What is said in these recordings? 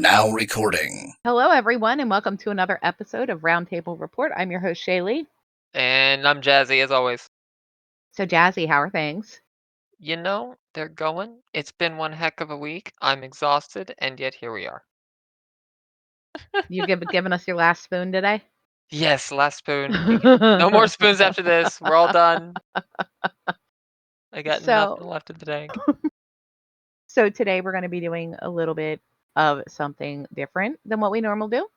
Now recording. Hello, everyone, and welcome to another episode of Roundtable Report. I'm your host, Shaylei. And I'm Jazzy, as always. So, Jazzy, how are things? You know, they're going. It's been one heck of a week. I'm exhausted, and yet here we are. You giving us your last spoon today? Yes, last spoon. No more spoons after this. We're all done. I got nothing left in the tank. So today we're going to be doing a little bit of something different than what we normally do.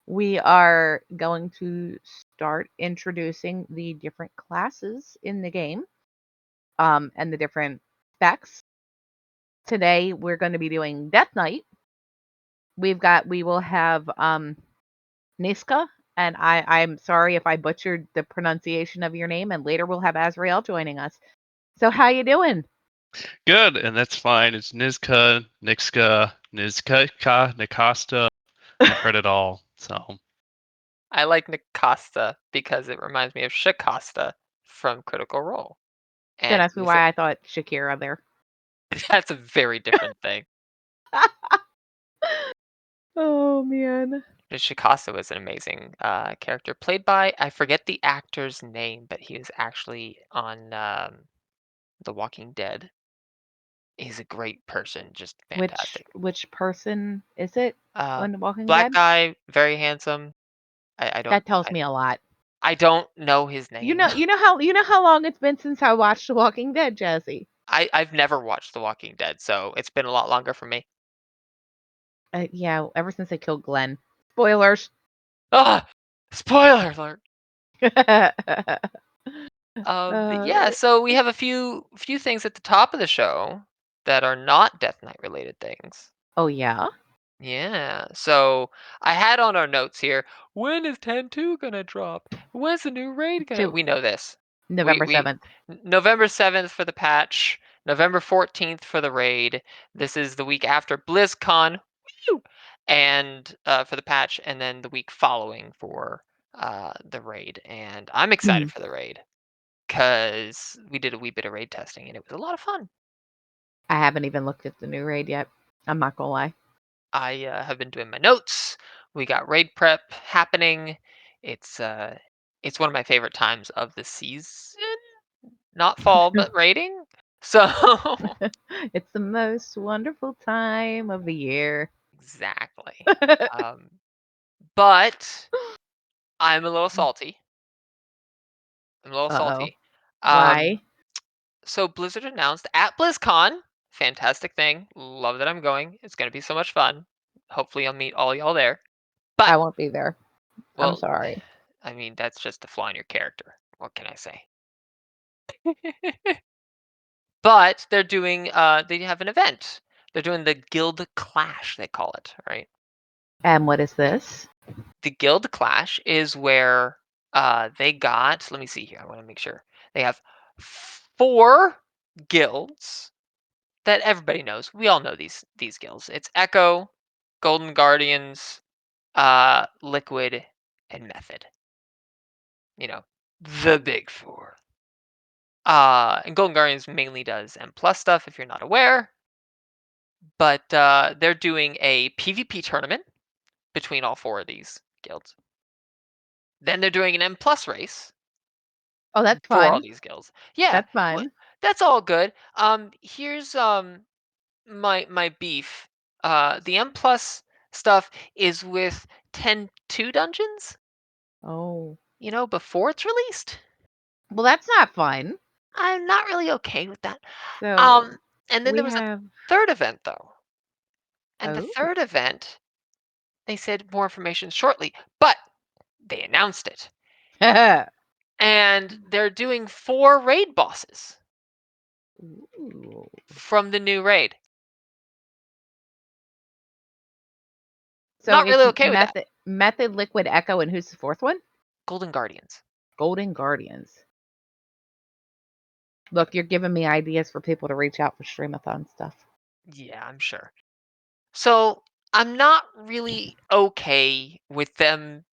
We are going to start introducing the different classes in the game, and the different specs. Today we're going to be doing Deathknight. We will have Nksta, and I'm sorry if I butchered the pronunciation of your name, and later we'll have Azraille joining us. So how you doing? Good, and that's fine. It's Nksta, Nksta. You've heard it all. So I like Nksta because it reminds me of Shakasta from Critical Role. Don't ask me why I thought Shakira there. That's a very different thing. Oh, man. Shikasa was an amazing character, played by, I forget the actor's name, but he was actually on The Walking Dead. He's a great person, just fantastic. Which person is it on The Walking Black Dead? guy, very handsome. I don't. That tells me a lot. I don't know his name. You know how long it's been since I watched The Walking Dead, Jazzy? I've never watched The Walking Dead, so it's been a lot longer for me. Yeah, ever since they killed Glenn. Spoilers. Ah, spoiler alert. Yeah, so we have a few things at the top of the show that are not Deathknight related things. Oh yeah. Yeah, so I had on our notes here, when is 10-2 gonna drop? When's the new raid gonna? We know this. November 7th. November 7th for the patch, November 14th for the raid. This is the week after BlizzCon, and for the patch, and then the week following for the raid. And I'm excited for the raid because we did a wee bit of raid testing, and it was a lot of fun. I haven't even looked at the new raid yet. I'm not gonna lie. I have been doing my notes. We got raid prep happening. It's one of my favorite times of the season. Not fall, but raiding. So it's the most wonderful time of the year. Exactly. But I'm a little salty. Why? So Blizzard announced at BlizzCon, fantastic thing. Love that I'm going. It's going to be so much fun. Hopefully I'll meet all y'all there. But I won't be there. Well, I'm sorry. I mean, that's just a flaw in your character. What can I say? But they're doing they have an event. They're doing the Guild Clash, they call it, right? And what is this? The Guild Clash is where they got, let me see here. I want to make sure. They have 4 guilds that everybody knows. We all know these guilds. It's Echo, Golden Guardians, Liquid, and Method. You know, the big 4. And Golden Guardians mainly does M+ stuff if you're not aware. But they're doing a PvP tournament between all 4 of these guilds. Then they're doing an M+ race. Oh, that's for all fun. these guilds. Yeah, That's fun. That's all good. Here's my beef. The M+ stuff is with 10-2 dungeons. Oh. You know, before it's released. Well, that's not fun. I'm not really okay with that. So And then there was a third event though. And the third event, they said more information shortly, but they announced it. And they're doing 4 raid bosses. Ooh. From the new raid. So not really okay with that. Method, Liquid, Echo, and who's the 4th one? Golden Guardians. Golden Guardians. Look, you're giving me ideas for people to reach out for streamathon stuff. Yeah, I'm sure. So I'm not really okay with them.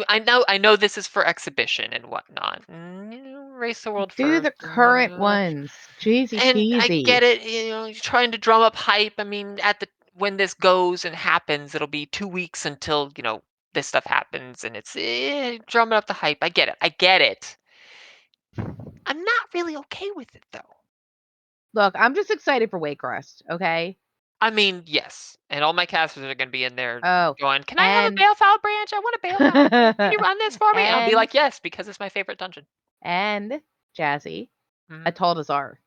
I know this is for exhibition and whatnot. Race the world Do first. the current ones. Jeezy And peasy. I get it, you're trying to drum up hype. I mean, at the when this goes and happens, it'll be 2 weeks until, this stuff happens, and it's, drumming up the hype. I get it. I get it. I'm not really okay with it, though. Look, I'm just excited for Waycrest, okay? I mean, yes, and all my casters are gonna be in there Oh, going, "Can I have a and Balefire branch? I want a Balefire branch. Can you run this for me?" And I'll be and like, "Yes," because it's my favorite dungeon. and Jazzy, Mhm. I told Azar.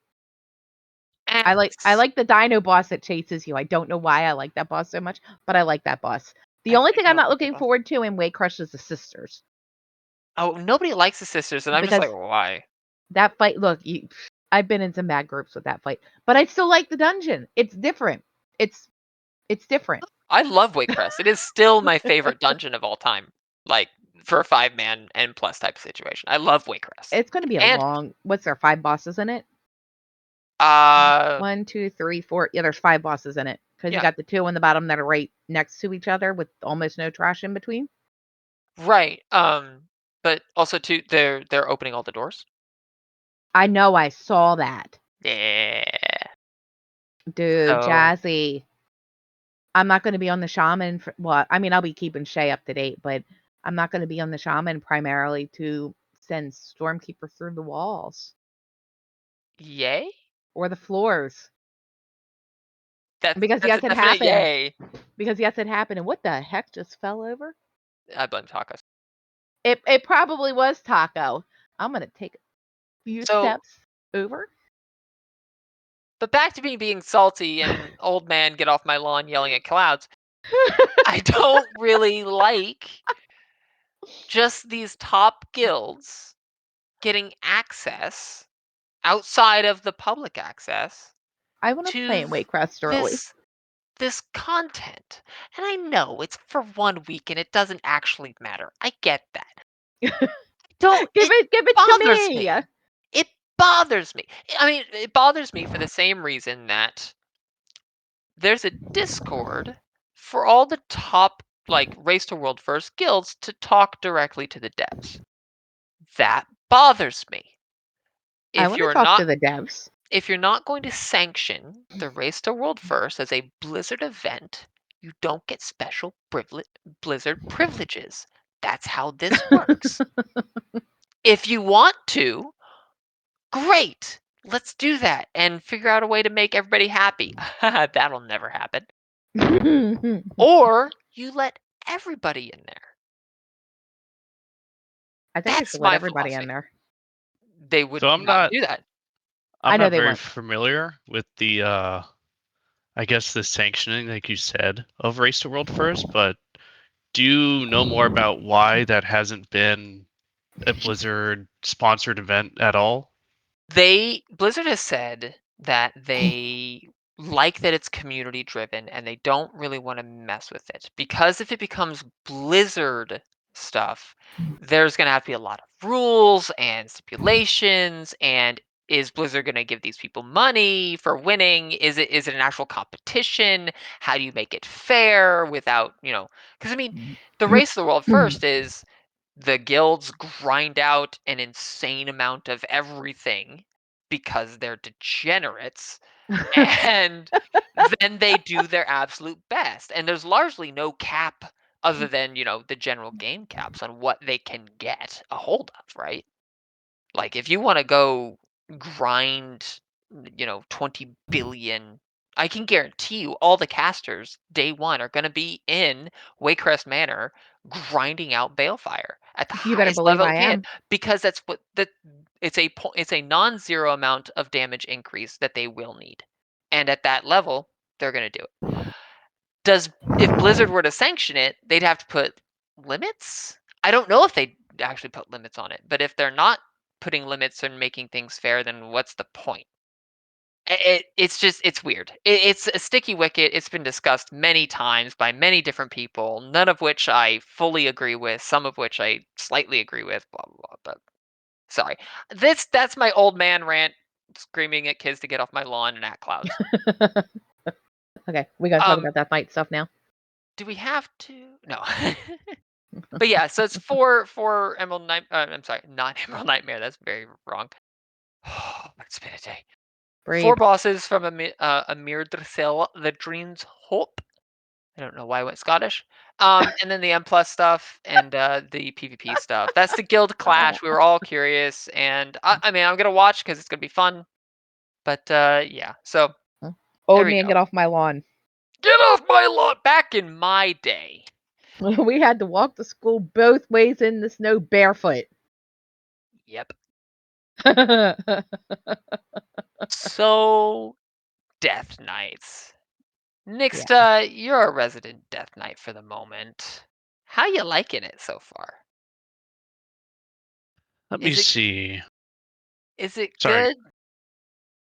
And I like the dino boss that chases you. I don't know why I like that boss so much, but I like that boss. The I only I thing I'm don't not like the looking boss. forward to in Waycrush is the sisters. Oh, nobody likes the sisters, and I'm just like, Because "Why?" that fight, look, I've been in some bad groups with that fight, but I still like the dungeon. It's different. It's it's different. I love Wakecrest. It is still my favorite dungeon of all time, like, for a 5-man and plus type of situation. I love Wakecrest. It's gonna be a And, long what's there, 5 bosses in it? uh 1, 2, 3, 4. Yeah, there's 5 bosses in it because you yeah, got the 2 on the bottom that are right next to each other with almost no trash in between. right, but also too, they're opening all the doors. I know, I saw that. Yeah. Dude, So, Jazzy. I'm not gonna be on the shaman for well, I mean, I'll be keeping Shay up to date, but I'm not gonna be on the shaman primarily to send Stormkeeper through the walls yay? or the floors. That's Because that's a yes, it definite happened. yay. Because yes, it happened, and what the heck just fell over? I blame tacos. It probably was Taco. I'm gonna take a few So, steps over. but back to me being salty and old man get off my lawn yelling at clouds. I don't really like just these top guilds getting access outside of the public access I wanna play to in Waycrest early. this this content. And I know it's for 1 week and it doesn't actually matter. I get that. Don't Give it it to bothers me. me. It bothers me. I mean, it bothers me for the same reason that there's a Discord for all the top like Race to World First guilds to talk directly to the devs. That bothers me. I If wanna you're talk not to the devs. if you're not going to sanction the Race to World First as a Blizzard event, you don't get special Blizzard privileges. That's how this works. If you want to, great. Let's do that and figure out a way to make everybody happy. That'll never happen. Or you let everybody in there. I think they That's should let my everybody in philosophy. there. They would So not do that. I I'm know not they very won't. familiar with the I guess the sanctioning, like you said, of Race to World First, but do you know more about why that hasn't been a Blizzard sponsored event at all? Blizzard has said that they like that it's community driven and they don't really want to mess with it because if it becomes Blizzard stuff, there's going to have to be a lot of rules and stipulations and is Blizzard going to give these people money for winning? Is it an actual competition? How do you make it fair without, cuz I mean, the race of the world first is the guilds grind out an insane amount of everything because they're degenerates and then they do their absolute best and there's largely no cap other than the general game caps on what they can get a hold of, right? Like if you want to go grind 20 billion, I can guarantee you all the casters day one are going to be in Waycrest Manor grinding out Balefire at the You better highest believe level I it can am. because that's what it's a non-zero amount of damage increase that they will need. And at that level, they're going to do it. Does If Blizzard were to sanction it, they'd have to put limits? I don't know if they actually put limits on it, but if they're not putting limits and making things fair, then what's the point? It's weird. It's a sticky wicket. It's been discussed many times by many different people, none of which I fully agree with, some of which I slightly agree with, blah blah blah. But sorry. That's my old man rant screaming at kids to get off my lawn and at clouds. Okay, we gotta talk Um, about that fight stuff now. do we have to? No. But yeah, so it's four Emerald Night. I'm sorry, not Emerald Nightmare. That's very wrong. It's been a day. Breathe. 4 bosses from Amir Dracel, the Dream's Hope, I don't know why I went Scottish. And then the M plus stuff and the PvP stuff. That's the guild clash. We were all curious, and I mean, I'm gonna watch because it's gonna be fun. But yeah, so there Old we man, go. get off my lawn. Get off my lawn! Back in my day. We had to walk to school both ways in the snow barefoot. Yep. So Deathknights. Yeah. Nksta, you're a resident Death Knight for the moment. How you liking it so far? Let me Is it see. is it Sorry. good?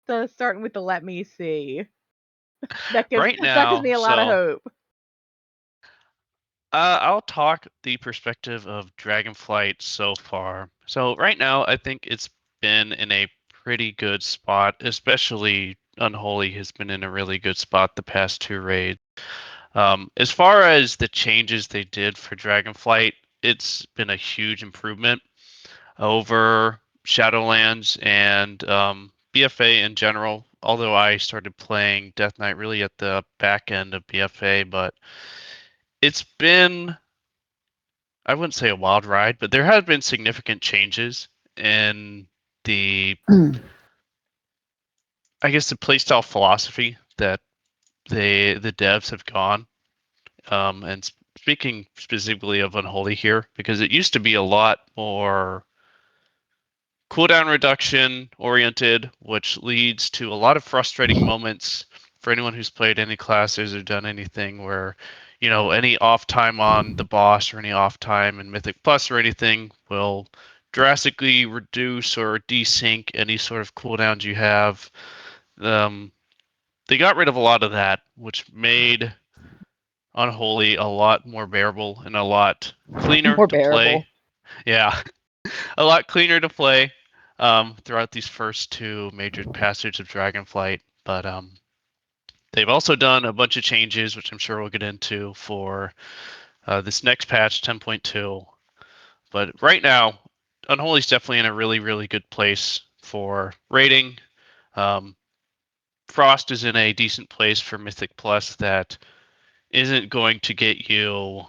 So starting with the let me see. That gives Right that gives now, me a lot of so hope. I'll talk the perspective of Dragonflight so far. So right now, I think it's been in a pretty good spot, especially Unholy has been in a really good spot the past two raids. As far as the changes they did for Dragonflight, it's been a huge improvement over Shadowlands and BFA in general. Although I started playing Death Knight really at the back end of BFA, but it's been, I wouldn't say a wild ride, but there have been significant changes in the, I guess, the playstyle philosophy that the devs have gone. And speaking specifically of Unholy here, because it used to be a lot more cooldown reduction oriented, which leads to a lot of frustrating moments for anyone who's played any classes or done anything where, any off time on the boss or any off time in Mythic Plus or anything will drastically reduce or desync any sort of cooldowns you have. Um, they got rid of a lot of that, which made Unholy a lot more bearable and a lot cleaner More to play. bearable. Yeah, a lot cleaner to play throughout these first two major passages of Dragonflight. But they've also done a bunch of changes, which I'm sure we'll get into for this next patch, 10.2. But right now, Unholy's definitely in a really, really good place for rating. Um, Frost is in a decent place for Mythic Plus that isn't going to get you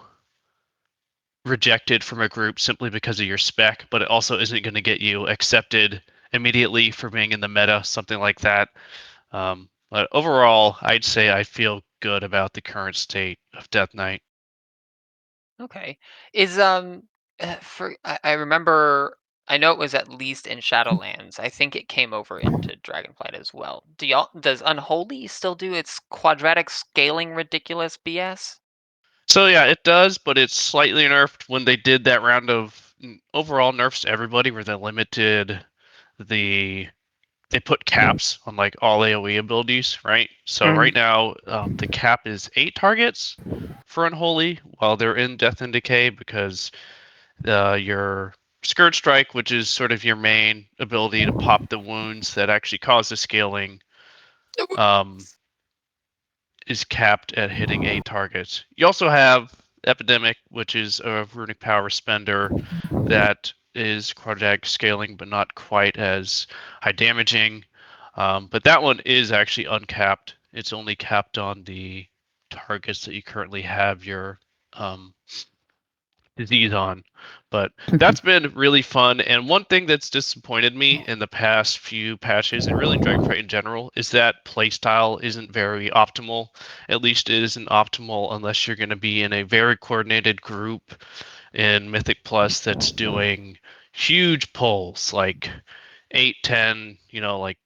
rejected from a group simply because of your spec, but it also isn't going to get you accepted immediately for being in the meta, something like that. But overall, I'd say I feel good about the current state of Death Knight. Okay. Is for I remember I know it was at least in Shadowlands. I think it came over into Dragonflight as well. Does Unholy still do its quadratic scaling ridiculous BS? So yeah, it does, but it's slightly nerfed when they did that round of overall nerfs to everybody where they limited the they put caps on like all AoE abilities, right? So right Mhm. now, the cap is 8 targets for Unholy while they're in Death and Decay because your Scourge Strike, which is sort of your main ability to pop the wounds that actually cause the scaling, um, is capped at hitting 8 targets. You also have Epidemic, which is a runic power spender that is quadratic scaling, but not quite as high damaging. But that one is actually uncapped. It's only capped on the targets that you currently have your um, disease on. But that's been really fun. And one thing that's disappointed me in the past few patches, and really in Dragonflight in general, is that playstyle isn't very optimal. At least it isn't optimal unless you're going to be in a very coordinated group in Mythic Plus that's doing huge pulls, like 8, 10, like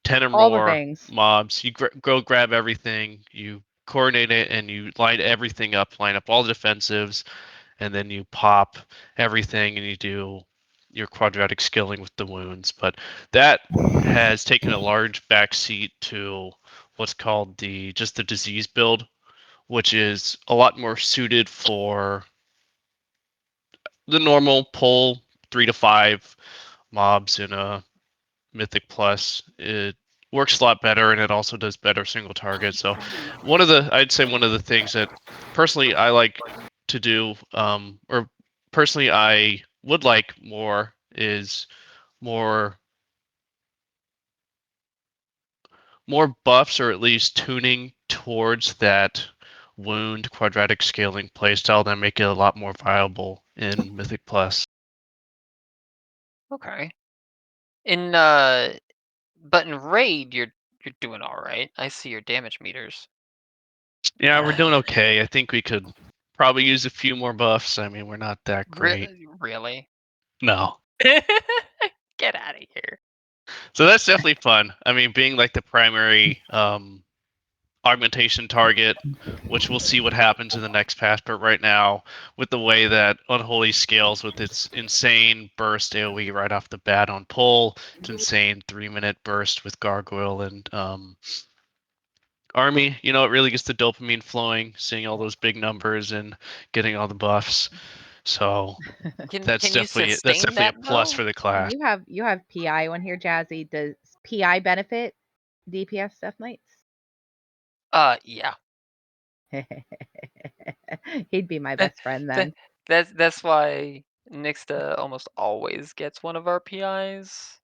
10 or All the more things. mobs. You go grab everything, you coordinate it, and you line everything up, line up all the defensives, and then you pop everything and you do your quadratic skilling with the wounds. But that has taken a large backseat to what's called the disease build, which is a lot more suited for the normal pull 3 to 5 mobs in a Mythic Plus. It works a lot better and it also does better single target. So I'd say one of the things that personally I like to do, or personally I would like more is more more buffs or at least tuning towards that wound quadratic scaling playstyle that make it a lot more viable in Mythic Plus. Okay. But in raid, you're doing all right. I see your damage meters. Yeah, we're doing okay. I think we could probably use a few more buffs. I mean, we're not that great. Really? No. Get out of here. So that's definitely fun. I mean, being like the primary augmentation target, which we'll see what happens in the next patch. But right now, with the way that Unholy scales with its insane burst AoE right off the bat on pull, its insane 3-minute burst with Gargoyle and Army, it really gets the dopamine flowing, seeing all those big numbers and getting all the buffs. So that's Can you sustain definitely a that plus though? for the class. You have PI on here, Jazzy. Does PI benefit DPS Deathknights? Yeah. He'd be my best friend then. That's why Nksta almost always gets one of our PIs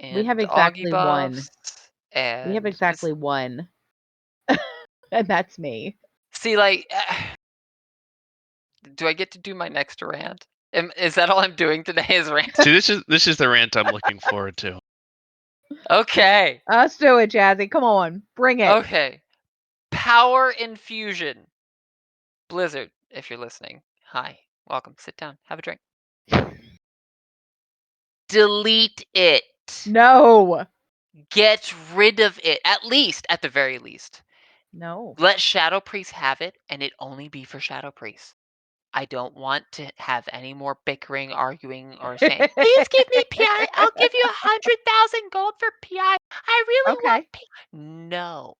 We have and Augie exactly one. buffs We have and exactly one. And that's me. see, like, do I get to do my next rant? Is that all I'm doing today is rant? See, this is the rant I'm looking forward to. Okay. Let's do it, Jazzy. Come on. Bring it. Okay. Power infusion. Blizzard, if you're listening. Hi. Welcome. Sit down. Have a drink. Delete it. No. Get rid of it. At the very least. No. Let Shadow Priest have it, and it only be for Shadow Priest. I don't want to have any more bickering, arguing, or saying, please give me PI. I'll give you 100,000 gold for PI. I really want Okay. PI. No.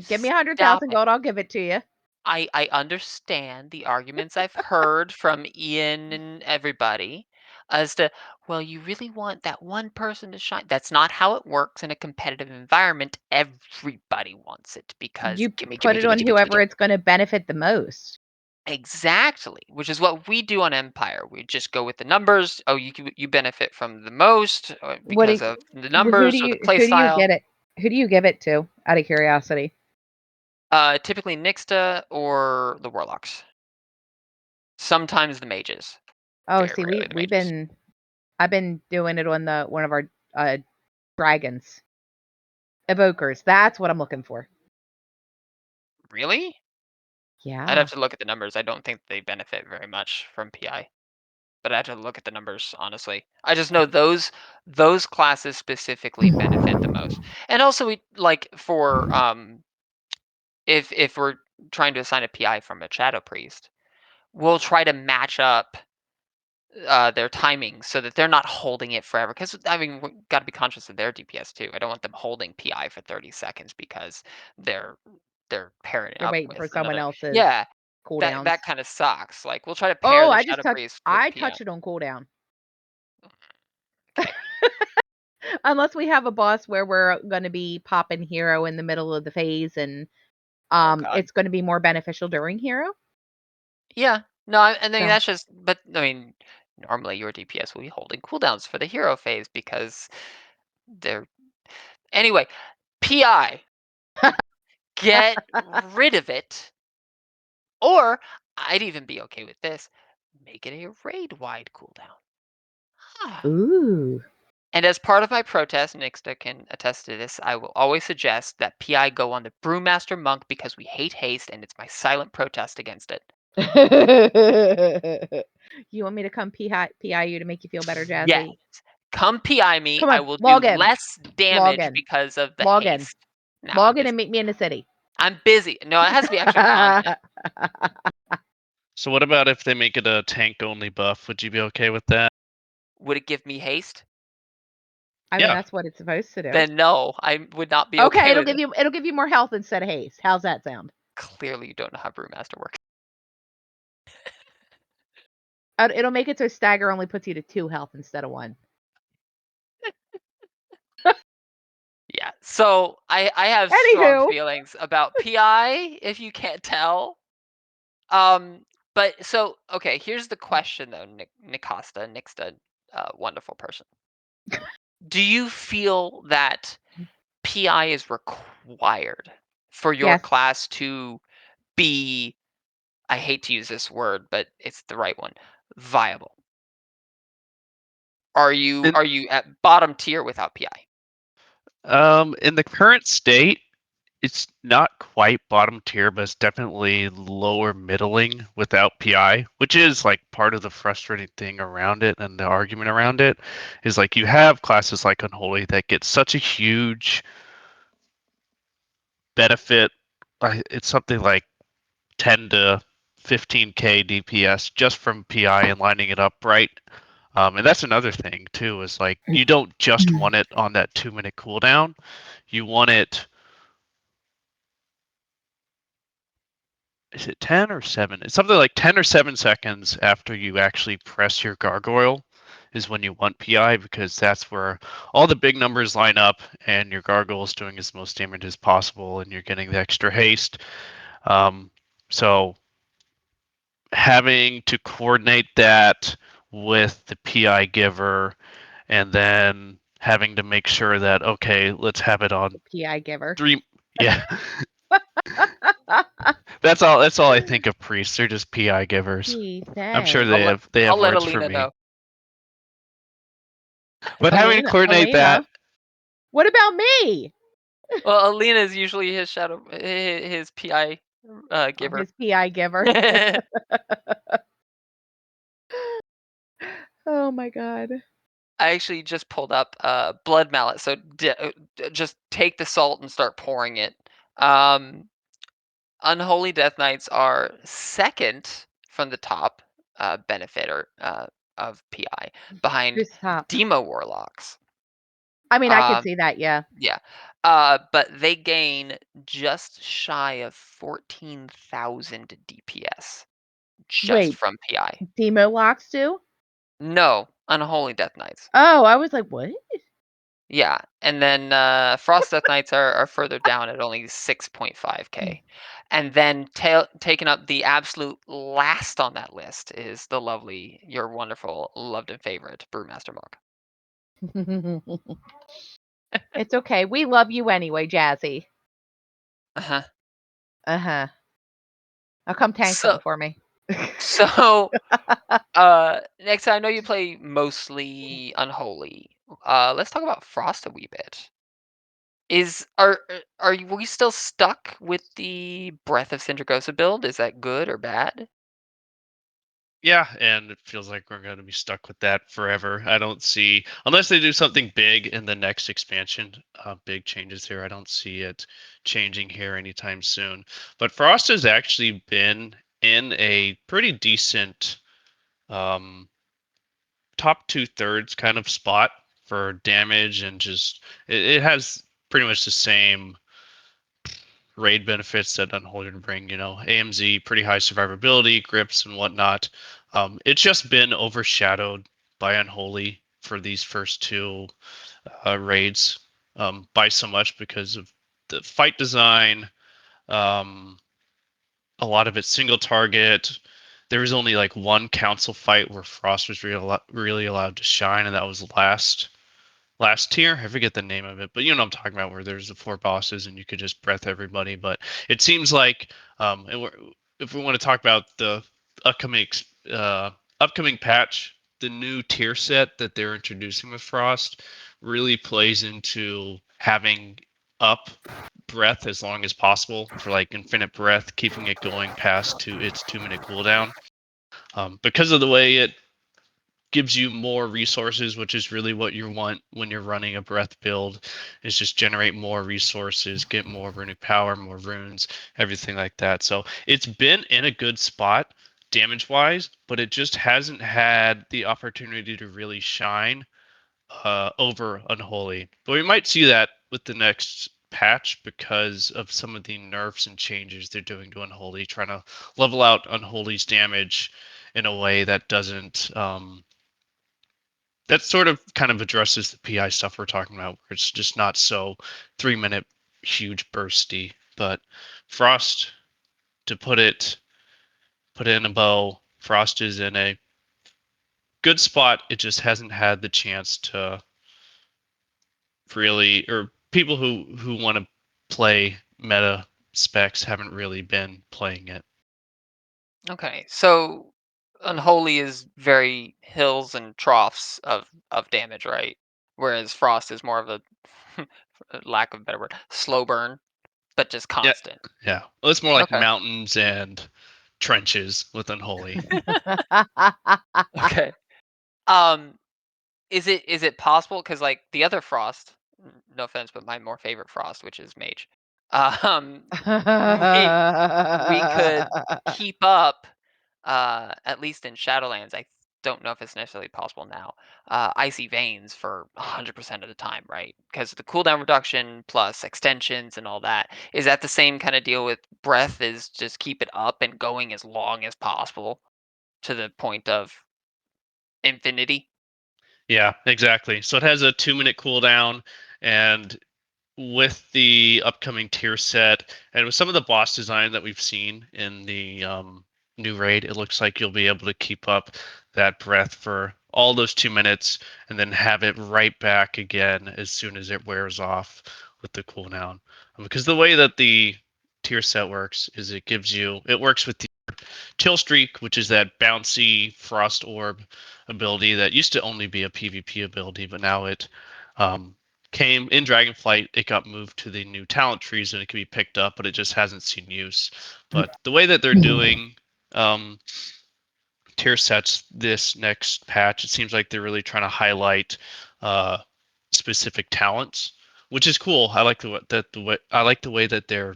Give me Stop 100,000 it. gold. I'll give it to you. I understand the arguments I've heard from Ian and everybody as to, well, you really want that one person to shine. That's not how it works in a competitive environment. Everybody wants it because You gimme, put gimme, it gimme, on gimme, gimme, whoever gimme. it's going to benefit the most. Exactly, which is what we do on Empire. We just go with the numbers. Oh, you benefit from the most What do because you, of the numbers or the play who do you style. get it? Who do you give it to out of curiosity? Typically Nixta or the Warlocks. Sometimes the mages. Oh, Very see, rarely the mages. I've been doing it on one of our dragons. Evokers. That's what I'm looking for. Really? I'd Yeah. have to look at the numbers. I don't think they benefit very much from PI, but I have to look at the numbers, honestly. I just know those classes specifically benefit the most. And also we like for if we're trying to assign a PI from a Shadow Priest, we'll try to match up their timing so that they're not holding it forever. Because I mean, we got to be conscious of their DPS too. I don't want them holding PI for 30 seconds because they're they're pairing They're up waiting for with someone another. else's Yeah, cooldowns. that kind of sucks. Like we'll try to pair Oh, the Shadow Priest with I PI. touch it on cooldown. Okay. Unless we have a boss where we're going to be popping hero in the middle of the phase and Oh God. it's going to be more beneficial during hero. Yeah. No, I think So, that's just. But I mean, normally your DPS will be holding cooldowns for the hero phase because they're anyway. PI. Get rid of it. Or I'd even be okay with this. Make it a raid-wide cooldown. ooh. And as part of my protest, Nixta can attest to this, I will always suggest that PI go on the Brewmaster Monk because we hate haste and it's my silent protest against it. You want me to come PI you to make you feel better, Yes. Jazzy? Come PI me. Come I on, will do log in. less Log damage in. because of the Log in. haste. No, I'm Log in busy. and meet me in the city. I'm busy. No, it has to be extra content. So what about if they make it a tank only buff? Would you be okay with that? Would it give me haste? I mean, Yeah. that's what it's supposed to do. Then no, I would not be Okay, okay with it. it'll give you more health instead of haste. How's that sound? Clearly you don't know how Brewmaster works. It'll make it so stagger only puts you to 2 health instead of 1. Yeah. So I have strong Anywho, feelings about PI, if you can't tell. But so okay, here's the question though, Nixta, wonderful person. Do you feel that PI is required for your yes. class to be, I hate to use this word, but it's the right one, viable? In Are you at bottom tier without PI? in the current state, it's not quite bottom tier, but it's definitely lower middling without PI, which is like part of the frustrating thing around it and the argument around it is like you have classes like Unholy that get such a huge benefit. It's something like 10 to 15k DPS just from PI and lining it up right. And that's another thing too, is like you don't just want it on that 2-minute cooldown. You want it, is it 10 or 7? It's something like 10 or 7 seconds after you actually press your gargoyle is when you want PI, because that's where all the big numbers line up and your gargoyle is doing as most damage as possible and you're getting the extra haste. So having to coordinate that with the PI giver and then having to make sure that, okay, let's have it on PI giver. 3. Yeah. That's all I think of priests. They're just PI givers. Gee, I'm sure thanks. they have I'll let words for Alina me. know. But having to coordinate that, What about me? Well, Alina is usually his PI I'm giver. his PI giver. Oh my god. I actually just pulled up blood mallet, so just take the salt and start pouring it. Um, Unholy Deathknights are second from the top benefiter of PI, behind Who's top? Demo Warlocks. I mean, I could Um, see that, yeah. yeah, but they gain just shy of 14,000 DPS just Wait, from PI. Demo locks do? No, Unholy Deathknights. Oh, I was like, what? Yeah, and then Frost Death Knights are further down at only 6.5k. And then taking up the absolute last on that list is the lovely, your wonderful, loved and favorite Brewmaster Monk. It's okay. We love you anyway, Jazzy. Uh-huh. Uh-huh. Now come tank So, something for me. so next, I know you play mostly Unholy. Let's talk about Frost a wee bit. We still stuck with the Breath of Sindragosa build? Is that good or bad? yeah, and it feels like we're going to be stuck with that forever. I don't see, unless they do something big in the next expansion, big changes here. I don't see it changing here anytime soon. But Frost has actually been in a pretty decent um, top 2/3 kind of spot for damage, and just it has pretty much the same raid benefits that Unholy bring. AMZ, pretty high survivability, grips, and whatnot. It's just been overshadowed by Unholy for these first two raids by so much because of the fight design. Um, a lot of it single target. There was only like one council fight where Frost was really allowed to shine, and that was last tier. I forget the name of it, but you know what I'm talking about, where there's the 4 bosses and you could just breath everybody. But it seems like, if we want to talk about the upcoming uh, upcoming patch, the new tier set that they're introducing with Frost really plays into having up breath as long as possible for like infinite breath, keeping it going past to its 2-minute cooldown. Because of the way it gives you more resources, which is really what you want when you're running a breath build, is just generate more resources, get more runic power, more runes, everything like that. So it's been in a good spot damage wise, but it just hasn't had the opportunity to really shine over Unholy. But we might see that with the next patch because of some of the nerfs and changes they're doing to Unholy, trying to level out Unholy's damage in a way that doesn't that sort of kind of addresses the PI stuff we're talking about, where it's just not so 3-minute huge bursty. But Frost, to put it in a bow, Frost is in a good spot. It just hasn't had the chance to really, or people who want to play meta specs haven't really been playing it. Okay, so Unholy is very hills and troughs of damage, right? Whereas Frost is more of a, for lack of a better word, slow burn, but just Yeah, constant. yeah. Well, it's more like Okay. mountains and trenches with Unholy. Okay. Um, is it possible? Because like the other Frost, no offense, but my more favorite Frost, which is Mage, um, we we could keep up, at least in Shadowlands. I don't know if it's necessarily possible now. Icy Veins for 100% of the time, right? Because of the cooldown reduction plus extensions and all that. Is that the same kind of deal with Breath? Is just keep it up and going as long as possible to the point of infinity? Yeah, exactly. So it has a 2-minute cooldown, and with the upcoming tier set and with some of the boss design that we've seen in the new raid, it looks like you'll be able to keep up that breath for all those 2 minutes and then have it right back again as soon as it wears off with the cooldown. Because the way that the tier set works is it works with the Chill Streak, which is that bouncy frost orb ability that used to only be a PvP ability, but now it came in Dragonflight. It got moved to the new talent trees and it can be picked up, but it just hasn't seen use. But the way that they're doing um, tier sets this next patch, it seems like they're really trying to highlight uh, specific talents, which is cool. I like the way that they're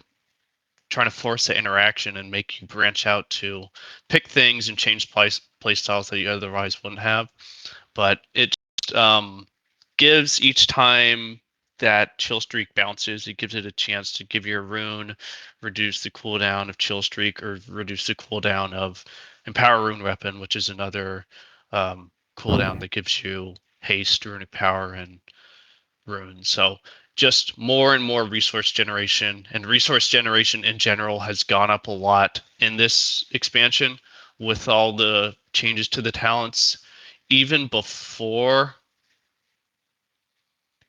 trying to force the interaction and make you branch out to pick things and change play styles that you otherwise wouldn't have. But it gives each time that chill streak bounces, it gives it a chance to give your rune, reduce the cooldown of chill streak, or reduce the cooldown of empower rune weapon, which is another cooldown that gives you haste, runic power, and runes. So just more and more resource generation, and resource generation in general has gone up a lot in this expansion with all the changes to the talents. Even before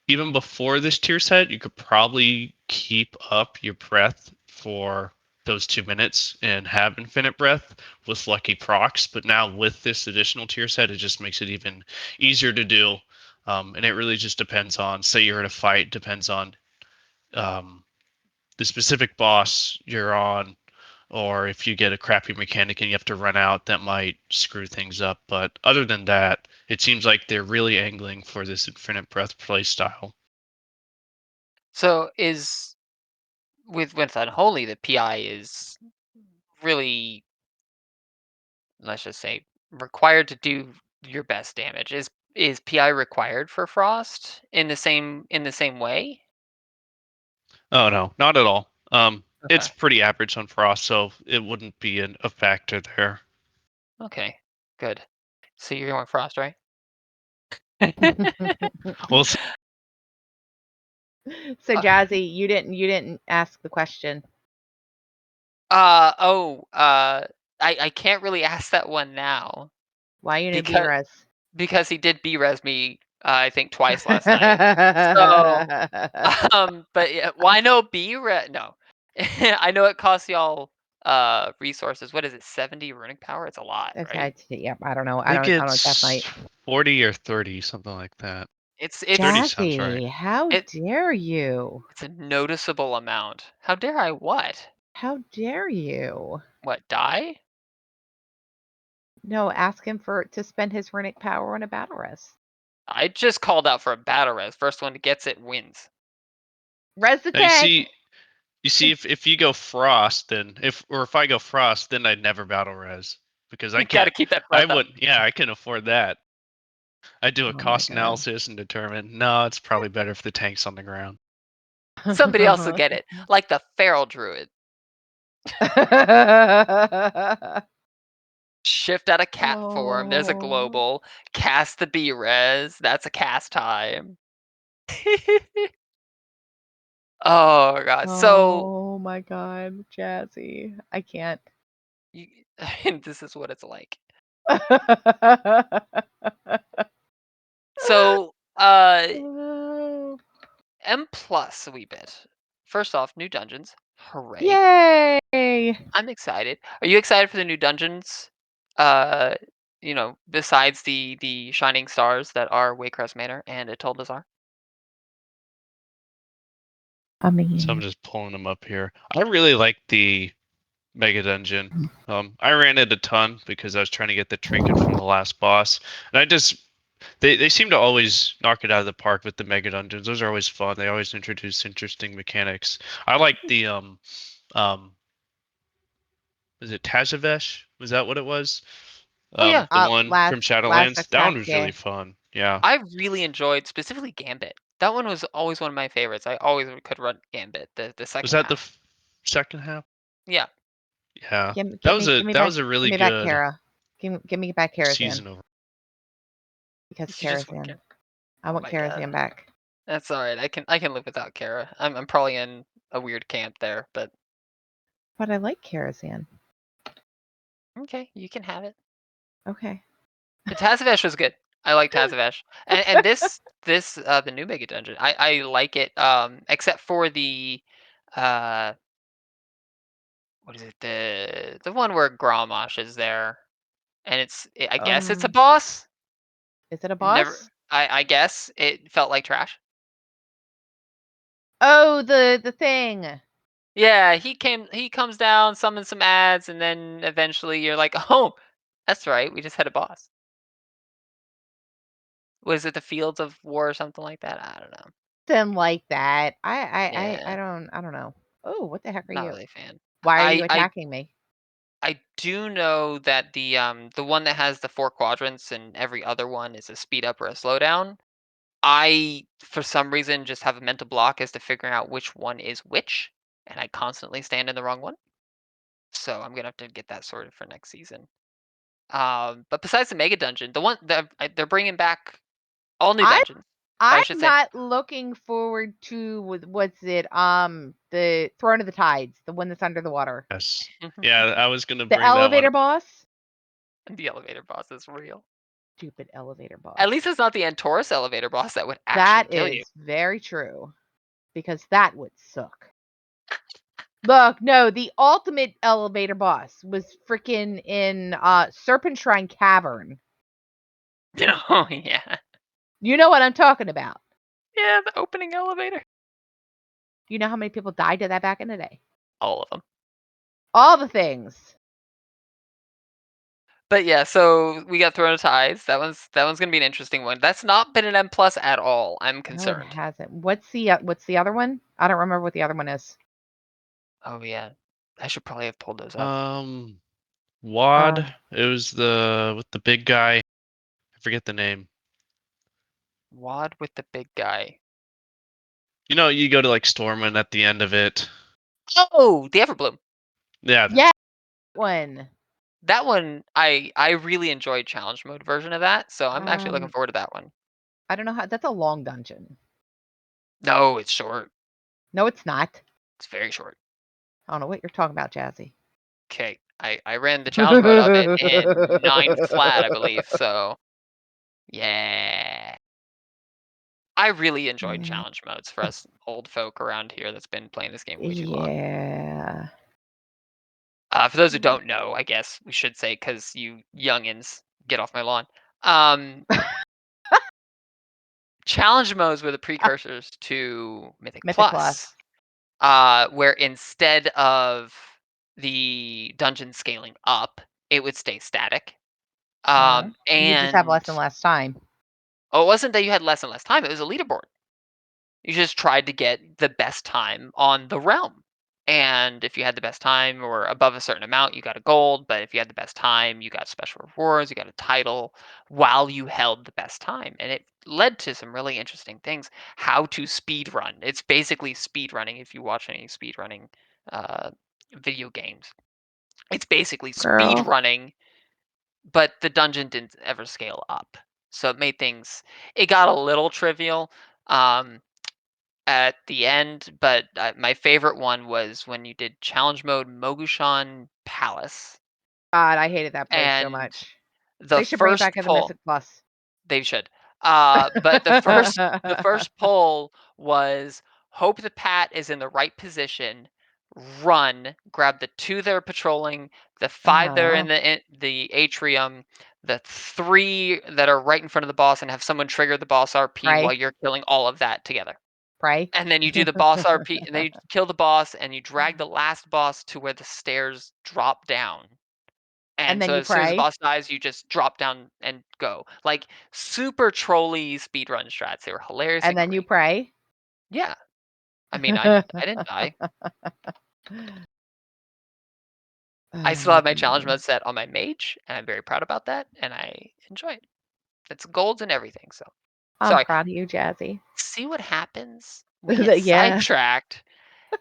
even before this tier set, you could probably keep up your breath for those 2 minutes and have infinite breath with lucky procs. But now with this additional tier set, it just makes it even easier to do. And it really just depends on, say you're in a fight, depends on um, the specific boss you're on, or if you get a crappy mechanic and you have to run out, that might screw things up. But other than that, it seems like they're really angling for this infinite breath play style. So is with Unholy, the PI is really, let's just say, required to do your best damage. Is PI required for Frost in the same way? Oh no, not at all. It's Okay. pretty average on Frost, so it wouldn't be a factor there. Okay. Good. So you're going Frost, right? Well, So Uh, Jazzy, you didn't ask the question. oh, I can't really ask that one now Why you didn't because B-res? because he did B-res me, I think twice last night. So, but yeah, well, I know B-res. No, I know it costs y'all resources. What is it? 70 runic power. It's a lot, right? Okay, yep, I don't know. I think I don't it's Deathknight. 40 or 30, something like that. It's 30 sounds right. Jazzy, how it dare you? it's a noticeable amount. How dare I what? How dare you? What, die? No, ask him to spend his runic power on a battle res. I just called out for a battle res. First one that gets it wins. Res the Now you tank. see, if you go Frost, then if I go Frost, then I'd never battle res because I You got to can't. keep that I breath up. wouldn't. Yeah, I can afford that. I do a Oh my cost god. analysis and determine no, it's probably better if the tank's on the ground. Somebody else will get it, like the feral druid. Shift out of cat form. There's a Oh. global. Cast the B res. That's a cast time. Oh god. So Oh my god, Jazzy. I can't. you, this is what it's like. So Oh. M plus a wee bit. First off, new dungeons. Hooray! Yay! I'm excited. Are you excited for the new dungeons? Besides the shining stars that are Waycrest Manor and Atoll Bazaar? I So I'm mean, just pulling them up here. I really like the Mega Dungeon. I ran it a ton because I was trying to get the trinket from the last boss, and they seem to always knock it out of the park with the Mega Dungeons. Those are always fun. They always introduce interesting mechanics. I like the um is it Tazavesh? Was that what it was? Oh yeah, The one last from last Shadowlands. That one attack was really day. fun. Yeah. I really enjoyed specifically Gambit. That one was always one of my favorites. I always could run Gambit, the Was second that the half. second half? Yeah. Yeah. Give me That back was a give really me back good Kara. Give me back Karazhan. season over. Because You just want Karazhan. Kara. I Oh want my god. Karazhan back. That's alright. I can live without Kara. I'm probably in a weird camp there, but But I like Karazhan. okay, you can have it. Okay. But Tazavesh was good. I like Tazavesh. And this the new Mega Dungeon. I like it except for the uh what is it? The one where Grommash is there and I guess it's a Um, boss. is it a Never boss? I guess it felt like trash. Oh, the thing. Yeah, he comes down, summons some ads, and then eventually you're like, "Oh, that's right, we just had a boss." Was it the Fields of War or something like that? I don't know. Something like that. I Yeah, don't know. Oh, what the heck are not you? really a fan. Why are you I attacking me? I do know that the one that has the 4 quadrants and every other one is a speed up or a slowdown. I, for some reason, just have a mental block as to figuring out which one is which, and I constantly stand in the wrong one. So I'm gonna have to get that sorted for next season. But besides the mega dungeon, the one that they're bringing back all new I'm dungeons, or I I'm should say, not looking forward to what's it? The Throne of the Tides, the one that's under the water. Yes. Yeah, I was gonna The bring that one elevator up. boss? the elevator boss is real. Stupid elevator boss. At least it's not the Antorus elevator boss that would actually That kill you. is very true. Because that would suck. Look, no, the ultimate elevator boss was freaking in Serpent Shrine Cavern. Oh yeah, You know what I'm talking about. yeah, the opening elevator. You know how many people died to that back in the day? All of them. All the things. But yeah, so we got Throne of Tides. That one's gonna be an interesting one. That's not been an M plus at all. I'm No, it concerned. hasn't. What's the other one? I don't remember what the other one is. Oh yeah, I should probably have pulled those up. Um, Wad. Um, It was the with the big guy. I forget the name. Wad with the big guy. You know, you go to like Stormwind at the end of it. Oh, the Everbloom. Yeah, yeah, that's that one. That one, I really enjoyed challenge mode version of that, so I'm actually looking Um, forward to that one. I don't know how. That's a long dungeon. No, it's short. No, it's not. It's very short. I don't know what you're talking about, Jazzy. Okay, I ran the challenge mode of it in 9 flat, I believe. So yeah, I really enjoyed Yeah. challenge modes for us old folk around here that's been playing this game way too long. Yeah. For those who don't know, I guess we should say because you youngins get off my lawn. Um, challenge modes were the precursors to Mythic Mythic Plus, Plus. where instead of the dungeon scaling up, it would stay static. No. You just have And less and less time. oh, it wasn't that you had less and less time; it was a leaderboard. You just tried to get the best time on the realm. And if you had the best time or above a certain amount, you got a gold. But if you had the best time, you got special rewards, you got a title while you held the best time. And it led to some really interesting things. How to speed run. It's basically speed running if you watch any speed running uh, video games. It's basically speed Girl. running, but the dungeon didn't ever scale up. So it made things, it got a little trivial. At the end, but my favorite one was when you did challenge mode Mogushan Palace, God, I hated that place so and much. the They should bring it first back as a pull Mythic Plus. they should. But the first pull was hope the pat is in the right position, run, grab the 2 that are patrolling, the 5 that are in the atrium, the 3 that are right in front of the boss, and have someone trigger the boss RP while Pray. you're killing all of that together. Pray. And then you do the boss RP, and then you kill the boss, and you drag the last boss to where the stairs drop down. And And then so you as soon as the pray. boss dies, you just drop down and go. Like, super trolly speedrun strats. They were hilarious And and then you great. pray. Yeah. I mean, I didn't die. I still have my challenge mode set on my mage, and I'm very proud about that, and I enjoy it. It's golds and everything, so. I'm Sorry. proud of you, Jazzy. See what happens? We get Yeah. sidetracked.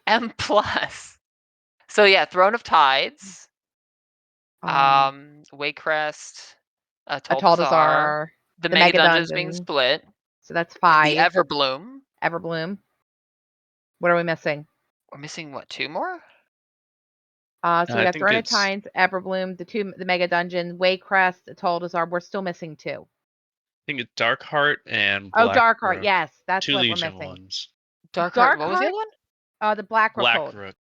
M+. So yeah, Throne of Tides, Waycrest, Tol'Dazar, Taldazar, the the Mega Mega Dungeons being Dungeon. split, So that's the 5. Everbloom. Everbloom. What are we missing? We're missing what, 2 more? So we I got think Throne of it's I Tides, Everbloom, the Mega Dungeon, Waycrest, Taldazar. We're still missing 2. think it's Darkheart and Oh, Darkheart. Blackrook, Yes, that's 2 what we're Legion missing. ones. Darkheart, and what was the Darkheart. other one? The Blackrook hold. Blackrook.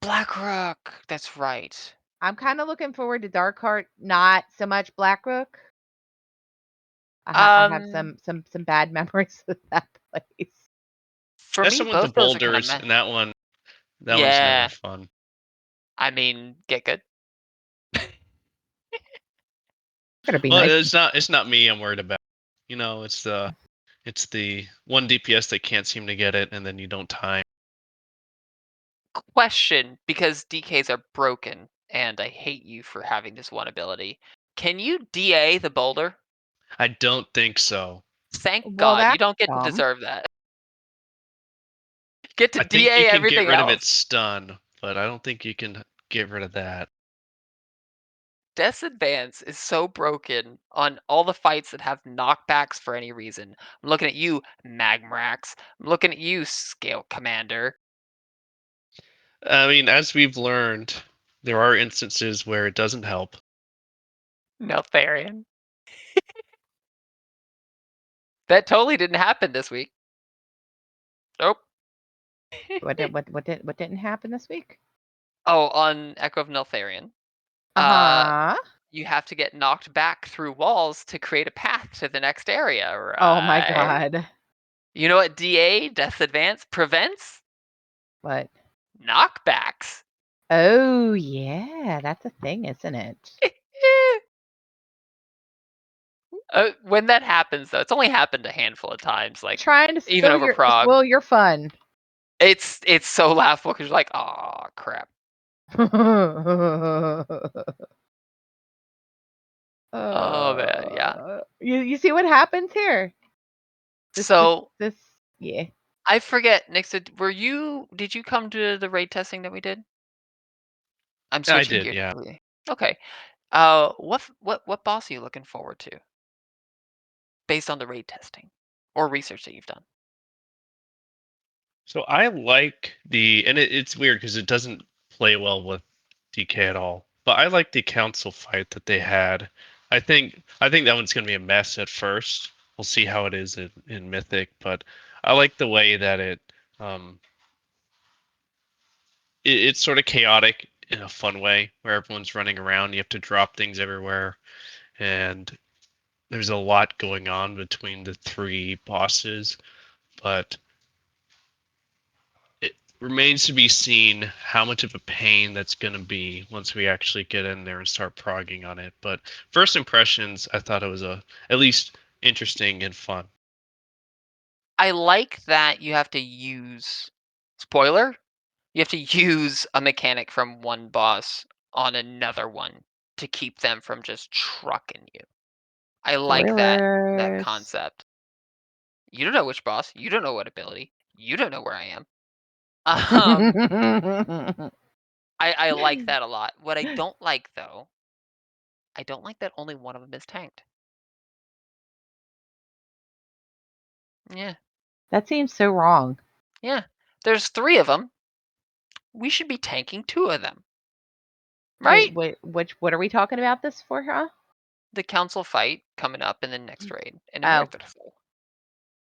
Blackrook. That's right. I'm kind of looking forward to Darkheart, not so much Blackrook. I have Um, some bad memories of that place. for That's me, the one with the both those are kind of boulders, meh. and that one's never Yeah, fun. I mean, get good. Gonna be Well, nice. it's not me I'm worried about. It's the one DPS that can't seem to get it, and then you don't time. Question, because DKs are broken, and I hate you for having this one ability. Can you DA the boulder? I don't think so. Thank Well, God, you that's don't get to dumb. deserve that. Get to I think you DA can get everything rid of else. its stun, but I don't think you can get rid of that. Death's Advance is so broken on all the fights that have knockbacks for any reason. I'm looking at you, Magmrax. I'm looking at you, Scale Commander. I mean, as we've learned, there are instances where it doesn't help. Neltharion. That totally didn't happen this week. Nope. What didn't happen this week? Oh, on Echo of Neltharion. Uh, Uh-huh. you have to get knocked back through walls to create a path to the next area, Oh my right? god. You know what DA, Death Advance, prevents? What? Knockbacks. Oh yeah, that's a thing, isn't it? When that happens, though, it's only happened a handful of times, like, Trying to even over Prague. spoil your fun. It's so laughable because you're like, "Aw, crap." Oh, man, yeah. You see what happens here? So, This yeah. I forget, Nixa, did you come to the raid testing that we did? I'm I switching did, gears yeah. completely. Okay. What boss are you looking forward to based on the raid testing or research that you've done? So I like it's weird because it doesn't play well with DK at all. But I like the council fight that they had. I think that one's gonna be a mess at first. We'll see how it is in Mythic, but I like the way that um it's sort of chaotic in a fun way where everyone's running around. You have to drop things everywhere, and there's a lot going on between the 3 bosses. But it remains to be seen how much of a pain that's going to be once we actually get in there and start progging on it. But first impressions, I thought it was at least interesting and fun. I like that you have to use spoiler, you have to use a mechanic from one boss on another one to keep them from just trucking you. I like that Spoilers. concept. You don't know which boss, you don't know what ability, you don't know where I am. Um, I like that a lot. What I don't like, though, I don't like that only one of them is tanked. Yeah, That seems so wrong. yeah. There's 3 of them. We should be tanking 2 of them, right? What are we talking about this for, huh? The council fight coming up in the next raid in Oh. Immortal.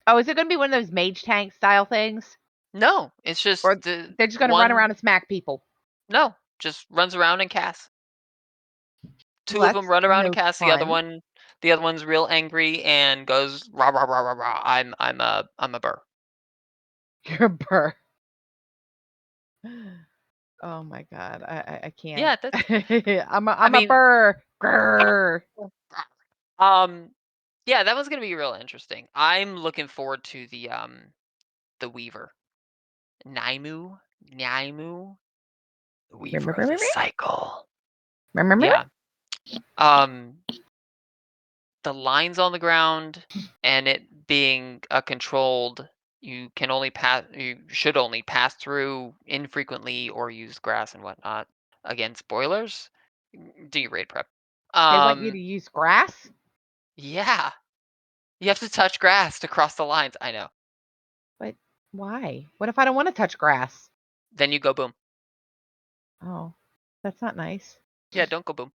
Oh, is it gonna be one of those mage tank style things? No, it's just Or the they're just gonna run one. around and smack people? No, just runs around and casts. Well, Two of them that's run around and no cast. fun. The other one's real angry and goes rah rah rah rah rah. I'm a burr. You're a burr. Oh my god, I can't. Yeah, that's. I I'm a mean, burr. Grr. um, yeah, that one's gonna be real interesting. I'm looking forward to the Weaver, Naimu, Naimu, the Weaver of the Cycle. Yeah. Um, the lines on the ground and it being a controlled, you should only pass through infrequently or use grass and whatnot. Again, spoilers. Do your raid prep. They want you to Um, use grass? yeah, you have to touch grass to cross the lines. I know. But why? What if I don't wanna touch grass? Then you go boom. Oh, that's not nice. Yeah, don't go boom.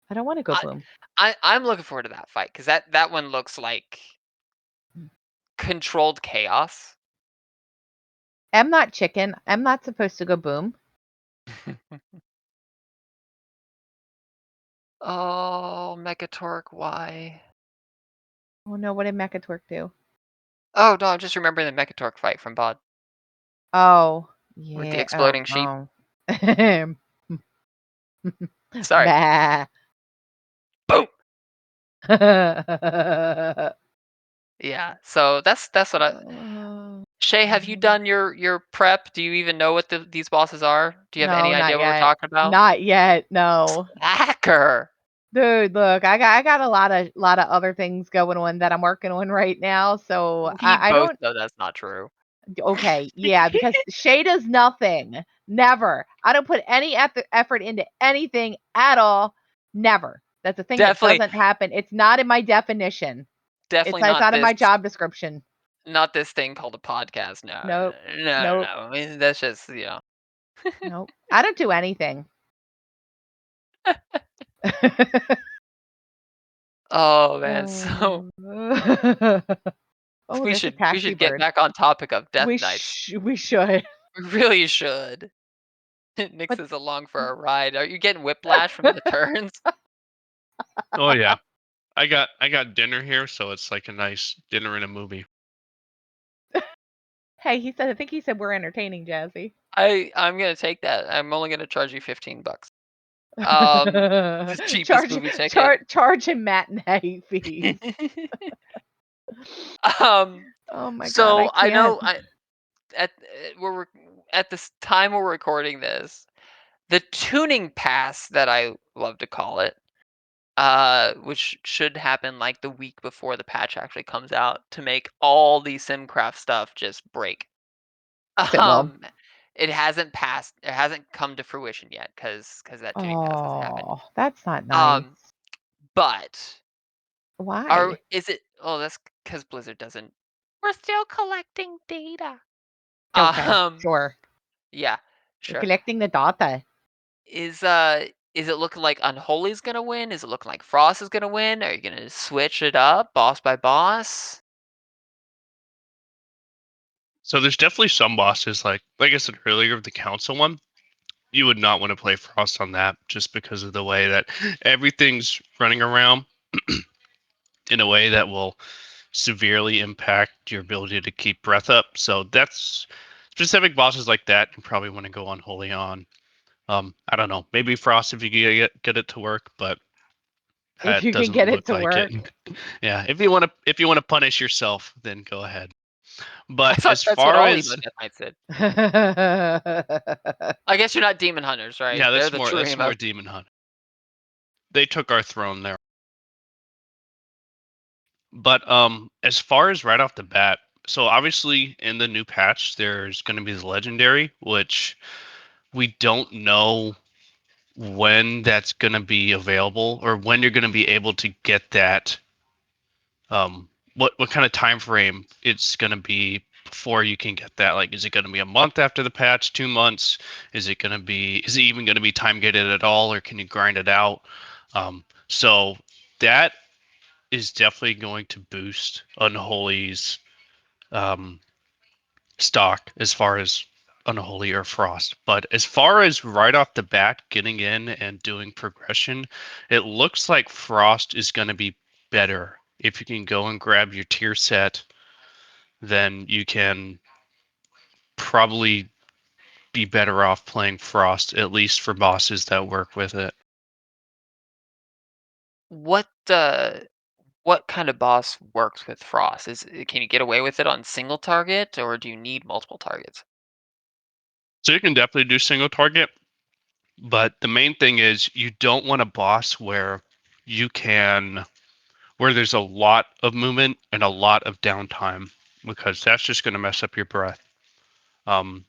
I don't wanna go I, boom. I'm looking forward to that fight because that one looks like controlled chaos. I'm not chicken. I'm not supposed to go boom. Oh, Megatork, why? Oh no, what did Mechatork do? Oh no, I'm just remembering the Megatork fight from Bod Oh, with the yeah. exploding sheep. Oh. Sorry. Bah. Boom. Yeah. So that's what I. Oh, Shay, have you done your prep? Do you even know what these bosses are? Do you have any no, idea not what we're yet. talking about? Not yet, no. Hacker. Dude, look, I got a lot of other things going on that I'm working on right now, so We I both don't. know that's not true. Okay, yeah, because Shay does nothing. Never. I don't put any effort into anything at all. Never. That's a thing that Definitely, doesn't happen. It's not in my definition. definitely It's not in my job description. not this thing called a podcast. No, Nope. no, no, no. Nope. I mean, that's just Nope. I don't do anything. Oh man. So Oh. Oh, we there's a should taxi get bird. back on topic of Death We Knights. we should. We really should. Nix But is along for a ride. Are you getting whiplash from the turns? Oh yeah. I got dinner here, so it's like a nice dinner and a movie. hey, I think he said we're entertaining, Jazzy. I'm gonna take that. I'm only gonna charge you $15. The cheapest charge movie ticket. charge him matinee fees. um, Oh my god, I so I can't. know at at this time we're recording this, the tuning pass that I love to call it, which should happen like the week before the patch actually comes out to make all the SimCraft stuff just break. It will. Um, it hasn't passed. It hasn't come to fruition yet because that tuning pass hasn't happened. Oh, that's not nice. Um, but Why? is it? Oh, that's because Blizzard doesn't. We're still collecting data. Okay, Um, sure. yeah, We're sure. collecting the data. Is uh, is it looking like Unholy's gonna win? Is it looking like Frost is gonna win? Are you gonna switch it up, boss by boss? So there's definitely some bosses like I said earlier, the council one. You would not want to play Frost on that just because of the way that everything's running around in a way that will severely impact your ability to keep breath up. So that's specific bosses like that you probably want to go on Holy on. I don't know, maybe Frost if you can get it to work, but If it you can doesn't get it look to like it. work. Yeah, if you want to punish yourself, then go ahead. I But thought as that's what far all as emo Death Knights did. I guess you're not demon hunters, right? yeah, They're the true that's emo. more Demon Hunt. They took our throne there. But as far as right off the bat, so obviously in the new patch there's going to be the legendary, which we don't know when that's going to be available or when you're going to be able to get that. What kind of time frame it's going to be before you can get that? Like, is it going to be a month after the patch, 2 months? Is it even going to be time gated at all, or can you grind it out? So that is definitely going to boost Unholy's um, stock as far as Unholy or Frost. But as far as right off the bat getting in and doing progression, it looks like Frost is going to be better. If you can go and grab your tier set, then you can probably be better off playing Frost, at least for bosses that work with it. What kind of boss works with Frost? Can you get away with it on single target, or do you need multiple targets? So you can definitely do single target, but the main thing is you don't want a boss where you can where there's a lot of movement and a lot of downtime, because that's just going to mess up your breath. Um,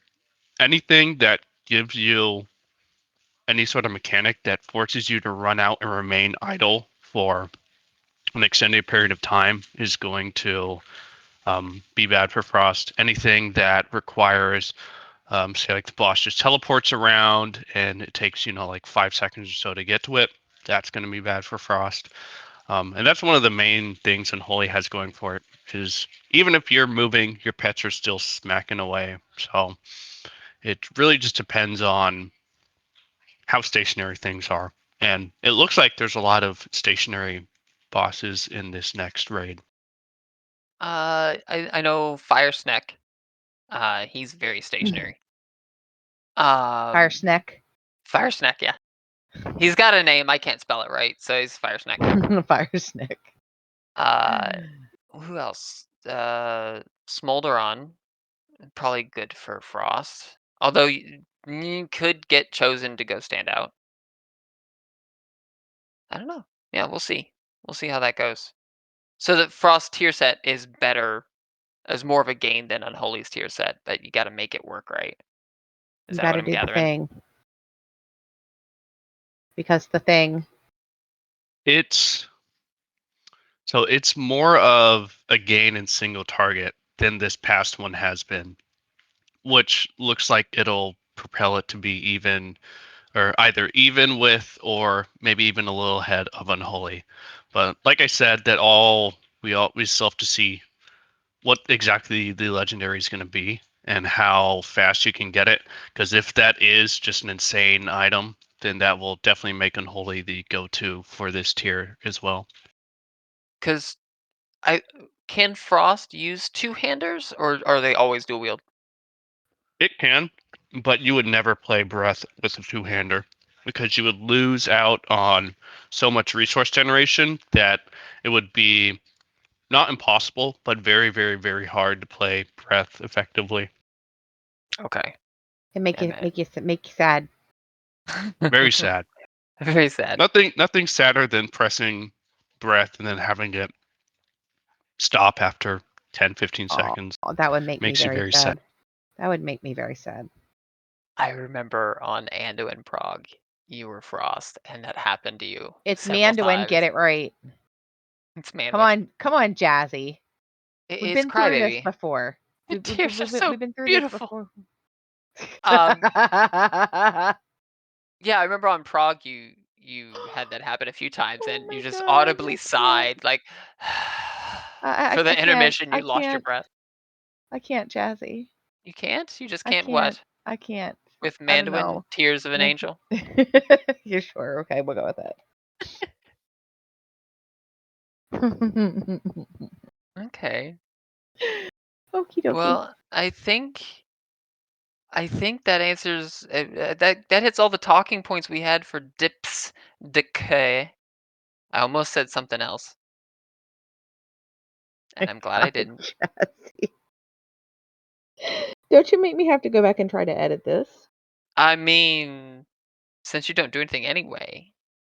Anything that gives you any sort of mechanic that forces you to run out and remain idle for an extended period of time is going to be bad for Frost. Anything that requires, say, like the boss just teleports around and it takes, like 5 seconds or so to get to it, that's going to be bad for Frost. And that's one of the main things Unholy has going for it, is even if you're moving, your pets are still smacking away. So it really just depends on how stationary things are. And it looks like there's a lot of stationary bosses in this next raid. I know Fire Snack. He's very stationary. Fire Um, Snack. Fire Snack, yeah. He's got a name. I can't spell it right, so he's Fire Snack. Fire Snack. Who else? Smolderon, probably good for Frost. Although you could get chosen to go stand out. I don't know. Yeah, we'll see. We'll see how that goes. So the Frost tier set is better, is more of a game than Unholy's tier set, but you got to make it work right. Is You that got what to I'm do the gathering? thing. Because the thing. It's it's more of a gain in single target than this past one has been, which looks like it'll propel it to be even, or either even with, or maybe even a little ahead of Unholy. But like I said, we still have to see what exactly the legendary is going to be and how fast you can get it. Because if that is just an insane item, then that will definitely make Unholy the go-to for this tier as well. Because can Frost use two-handers, or are they always dual wield? It can, but you would never play Breath with a two-hander because you would lose out on so much resource generation that it would be not impossible, but very, very, very hard to play Breath effectively. Okay. It make Damn you it. make you make you sad. Very sad. Very sad. Nothing sadder than pressing Breath and then having it stop after 10, 15 seconds. Oh, that would make me Makes you very very sad. sad. That would make me very sad. I remember on Anduin Prague, you were Frost, and that happened to you It's several Manduin, times. get it right. It's Come Manduin. on, Jazzy. We've It's been through this Crybaby. before. The tears are so We've been through this beautiful. before. Um, yeah, I remember on Prague, you had that happen a few times, Oh and you my just god, audibly I can't. sighed, like I for the can't. intermission. I You lost your can't. breath. I can't, Jazzy. You can't. You just I can't. can't. What? I can't. With I don't Manduin, know. tears of an Make angel. You're sure? Okay, we'll go with that. Okay. Okie dokie. Well, I think that answers that hits all the talking points we had for dips decay. I almost said something else, and I'm glad I God, didn't. Jazzy. Don't you make me have to go back and try to edit this? I mean, since you don't do anything anyway.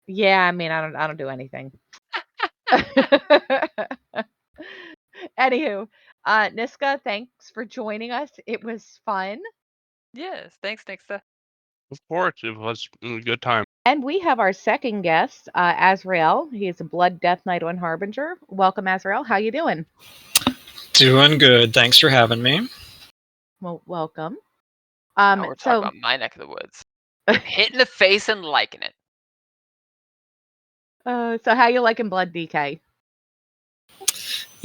Yeah, I mean, I don't do anything. Anywho, Niska, thanks for joining us. It was fun. Yes, thanks, Nksta. Of course, it was a good time. And we have our second guest, Azraille. He is a Blood Deathknight on Harbinger. Welcome, Azraille. How you doing? Doing good. Thanks for having me. Well, welcome. Now we're talking So about my neck of the woods. Hitting the face and liking it. so how you liking Blood DK?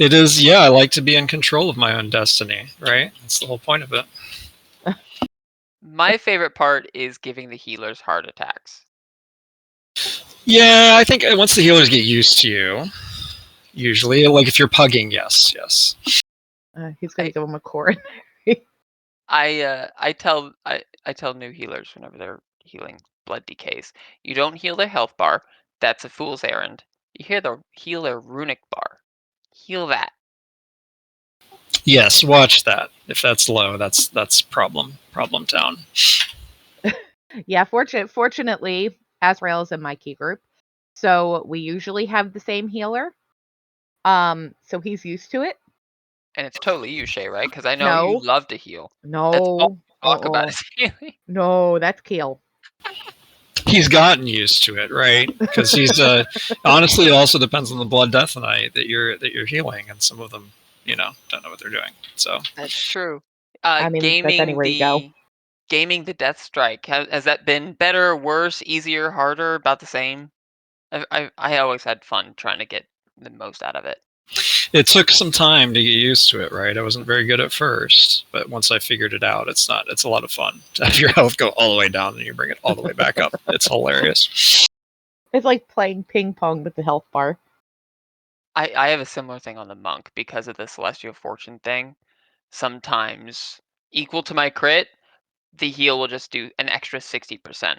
It is, yeah, I like to be in control of my own destiny, right? That's the whole point of it. My favorite part is giving the healers heart attacks. Yeah, I think once the healers get used to you, usually, like if you're pugging, yes. He's going to give him a core. I tell new healers whenever they're healing blood decays, you don't heal their health bar. That's a fool's errand. Heal their runic bar. Heal that. Yes, watch that. If that's low, that's problem town. Yeah, fortunately, Azraille is in my key group, so we usually have the same healer. So he's used to it. And it's totally you, Shay, right? Because I know you No, love to heal. That's all no, we talk about is healing. no, that's Keel. He's gotten used to it, right? Because he's honestly, it also depends on the blood Deathknight that you're healing, and some of them, don't know what they're doing. So That's true. I mean, that's anywhere you go. Gaming the Death Strike, has that been better, worse, easier, harder, about the same? I always had fun trying to get the most out of it. it took some time to get used to it, right? I wasn't very good at first, but once I figured it out, it's a lot of fun to have your health go all the way down and you bring it all the way back up. It's hilarious. It's like playing ping pong with the health bar. I have a similar thing on the monk because of the celestial fortune thing. Sometimes equal to my crit, the heal will just do an extra 60%.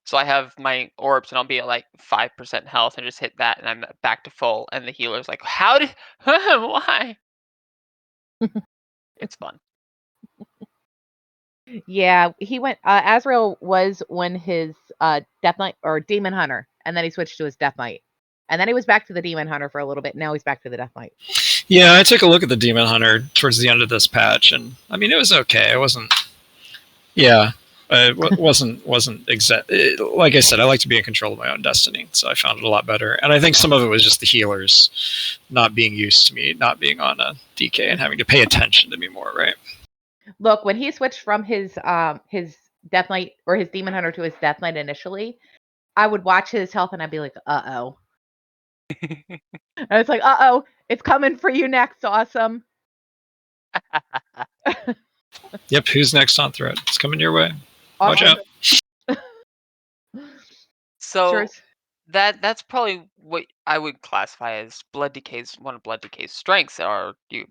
So I have my orbs and I'll be at like 5% health and just hit that and I'm back to full. And the healer's like, how did, why? It's fun. Yeah, he went. Azrael was when his Death Knight or Demon Hunter, and then he switched to his Death Knight, and then he was back to the Demon Hunter for a little bit. Now he's back to the Death Knight. Yeah, I took a look at the Demon Hunter towards the end of this patch, and I mean, it was okay. It wasn't. Yeah, it wasn't exact. Like I said, I like to be in control of my own destiny, so I found it a lot better. And I think some of it was just the healers not being used to me, not being on a DK, and having to pay attention to me more, right? Look, when he switched from his Death Knight or his Demon Hunter to his Death Knight initially, I would watch his health and I'd be like, uh-oh. And it's like, uh-oh, it's coming for you next, awesome. Yep, who's next on threat? It's coming your way. Watch Awesome. out. So Sure. that's probably what I would classify as blood decay's one of blood decay's strengths are you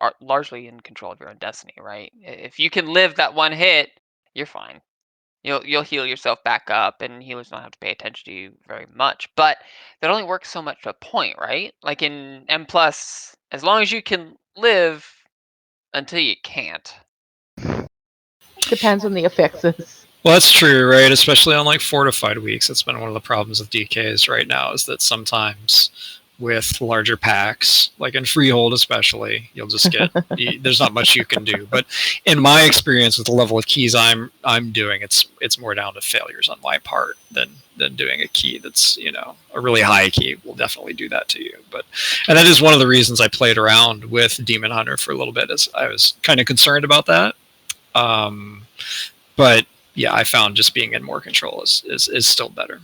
are largely in control of your own destiny, right? If you can live that one hit, you're fine. You'll heal yourself back up, and healers don't have to pay attention to you very much. But that only works so much to a point, right? Like in M plus, as long as you can live until you can't. Depends on the affixes. Well, that's true, right? Especially on like fortified weeks. That's been one of the problems with DKs right now is that sometimes with larger packs, like in Freehold especially, you'll just get there's not much you can do. But in my experience with the level of keys I'm doing, it's more down to failures on my part than doing a key that's a really high key will definitely do that to you. And that is one of the reasons I played around with Demon Hunter for a little bit, is I was kind of concerned about that. But yeah, I found just being in more control is still better.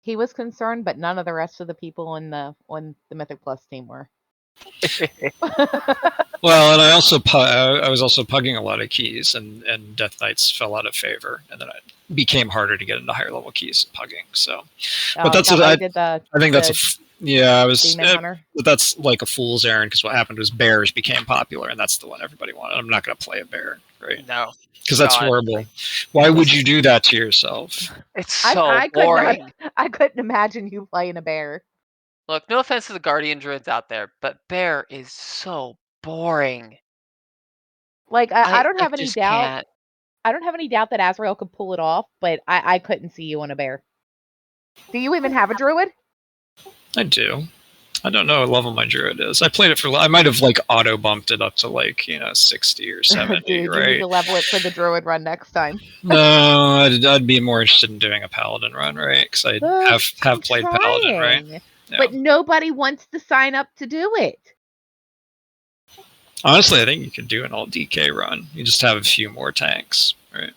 He was concerned, but none of the rest of the people on the Mythic Plus team were. Well, and I was also pugging a lot of keys, and Deathknights fell out of favor, and then it became harder to get into higher level keys and pugging. So, but that's what I think that's I was. But that's like a fool's errand, because what happened was bears became popular, and that's the one everybody wanted. I'm not going to play a bear, right? No, because that's horrible. Why would you do that to yourself? It's so boring. I couldn't imagine you playing a bear. Look, no offense to the Guardian Druids out there, but bear is so boring. Like I don't have any doubt. Can't. I don't have any doubt that Azraille could pull it off, but I couldn't see you on a bear. Do you even have a druid? I do. I don't know what level my druid is. I played it for. I might have like auto bumped it up to like 60 or 70. Dude, right? You need to level it for the druid run next time. No, I'd be more interested in doing a paladin run, right? Because I have played paladin, right? Yeah. But nobody wants to sign up to do it. Honestly, I think you could do an all DK run. You just have a few more tanks, right?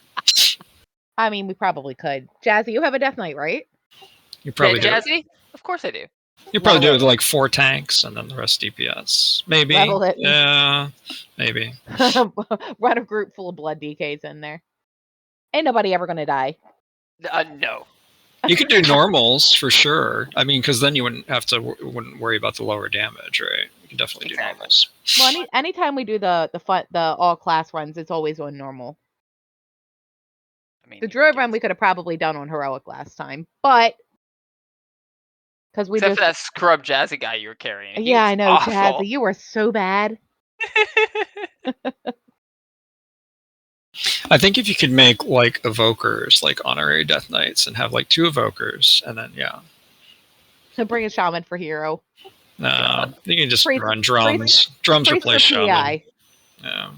I mean, we probably could. Jazzy, you have a Death Knight, right? You probably do. Jazzy? Of course I do. You probably Level do it with like 4 tanks and then the rest DPS. Maybe. Level it. Yeah, maybe. Run a group full of blood DKs in there. Ain't nobody ever gonna die. No. You could do normals for sure. I mean, because then you wouldn't worry about the lower damage, right? You can definitely do Exactly. normals. Well, anytime we do the all class runs, it's always on normal. I mean, The druid run we could have probably done on heroic last time, but because we except just for that scrub Jazzy guy you were carrying. He yeah, was I know, awful. Jazzy, you were so bad. I think if you could make like evokers, like honorary Deathknights, and have like 2 evokers, and then Bring a shaman for hero. no, you can just Priest- run drums. priest- Drums priest replace for shaman. PI. Yeah.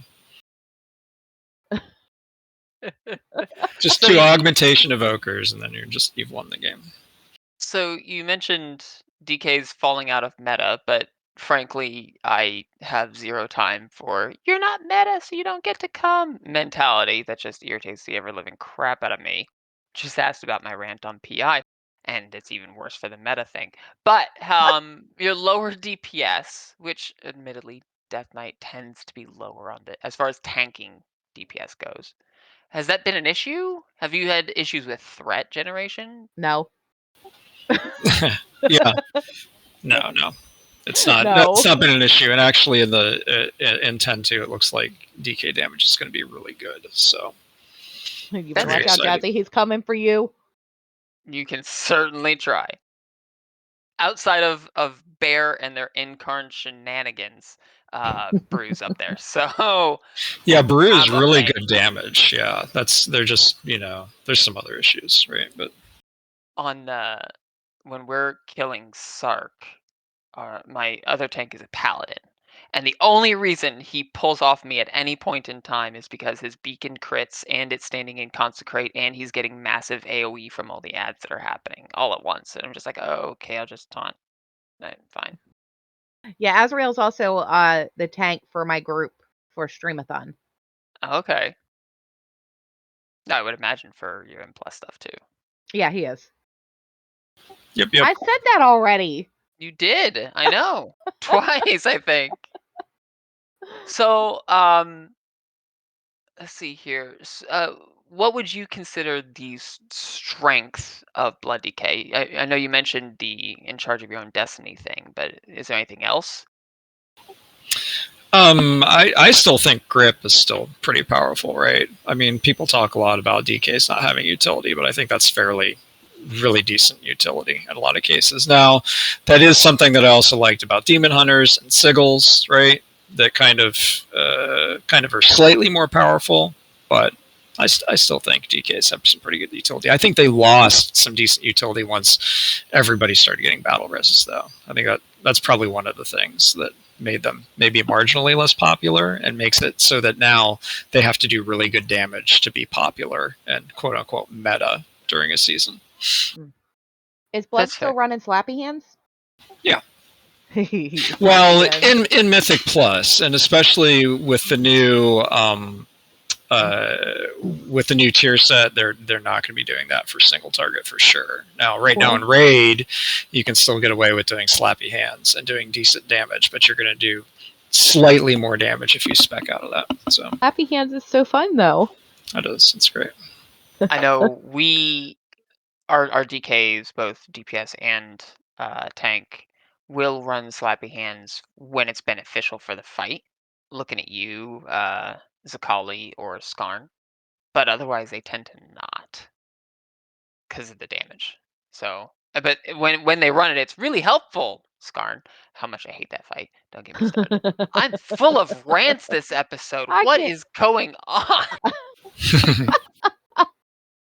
Just So 2 you- augmentation evokers, and then you've won the game. So you mentioned DK's falling out of meta, but frankly, I have zero time for "you're not meta, so you don't get to come" mentality that just irritates the ever living crap out of me. Just asked about my rant on PI, and it's even worse for the meta thing. But your lower DPS, which admittedly Death Knight tends to be lower on the as far as tanking DPS goes. Has that been an issue? Have you had issues with threat generation? No. Yeah. No. It's not. No. It's not been an issue, and actually, in the in 10.2, it looks like DK damage is going to be really good. So You That's better watch out, exciting. Jazzy. He's coming for you. You can certainly try. Outside of Bear and their incarn shenanigans, Brews up there. So Yeah, Brew is I'm really okay. good damage. Yeah, they're just there's some other issues, right? But On when we're killing Sark, my other tank is a paladin. And the only reason he pulls off me at any point in time is because his beacon crits and it's standing in consecrate and he's getting massive AoE from all the ads that are happening all at once. And I'm just like, oh, okay, I'll just taunt. Fine. Yeah, Azrael's also the tank for my group for Streamathon. Okay. I would imagine for your M plus stuff too. Yeah, he is. yep. I said that already. You did. I know. Twice, I think. So, let's see here. What would you consider the strength of Blood Decay? I know you mentioned the in charge of your own destiny thing, but is there anything else? I still think grip is still pretty powerful, right? I mean, people talk a lot about DKs not having utility, but I think that's really decent utility in a lot of cases. Now, that is something that I also liked about Demon Hunters and Sigils, right? That kind of are slightly more powerful, but I still think DKs have some pretty good utility. I think they lost some decent utility once everybody started getting battle reses, though. I think that's probably one of the things that made them maybe marginally less popular and makes it so that now they have to do really good damage to be popular and quote unquote meta during a season. Is Blood That's still fair. running Slappy Hands? Yeah. Slappy Well, hands. in Mythic Plus, and especially with the new tier set, they're not going to be doing that for single target for sure. Now, right now in Raid, you can still get away with doing Slappy Hands and doing decent damage, but you're going to do slightly more damage if you spec out of that. So Slappy Hands is so fun, though. that is, it's great. I know our DKs, both DPS and tank, will run Slappy Hands when it's beneficial for the fight. Looking at you, Zakali or Skarn, but otherwise they tend to not because of the damage. So, but when they run it, it's really helpful. Skarn, how much I hate that fight. Don't get me started. I'm full of rants this episode. I What can't- is going on?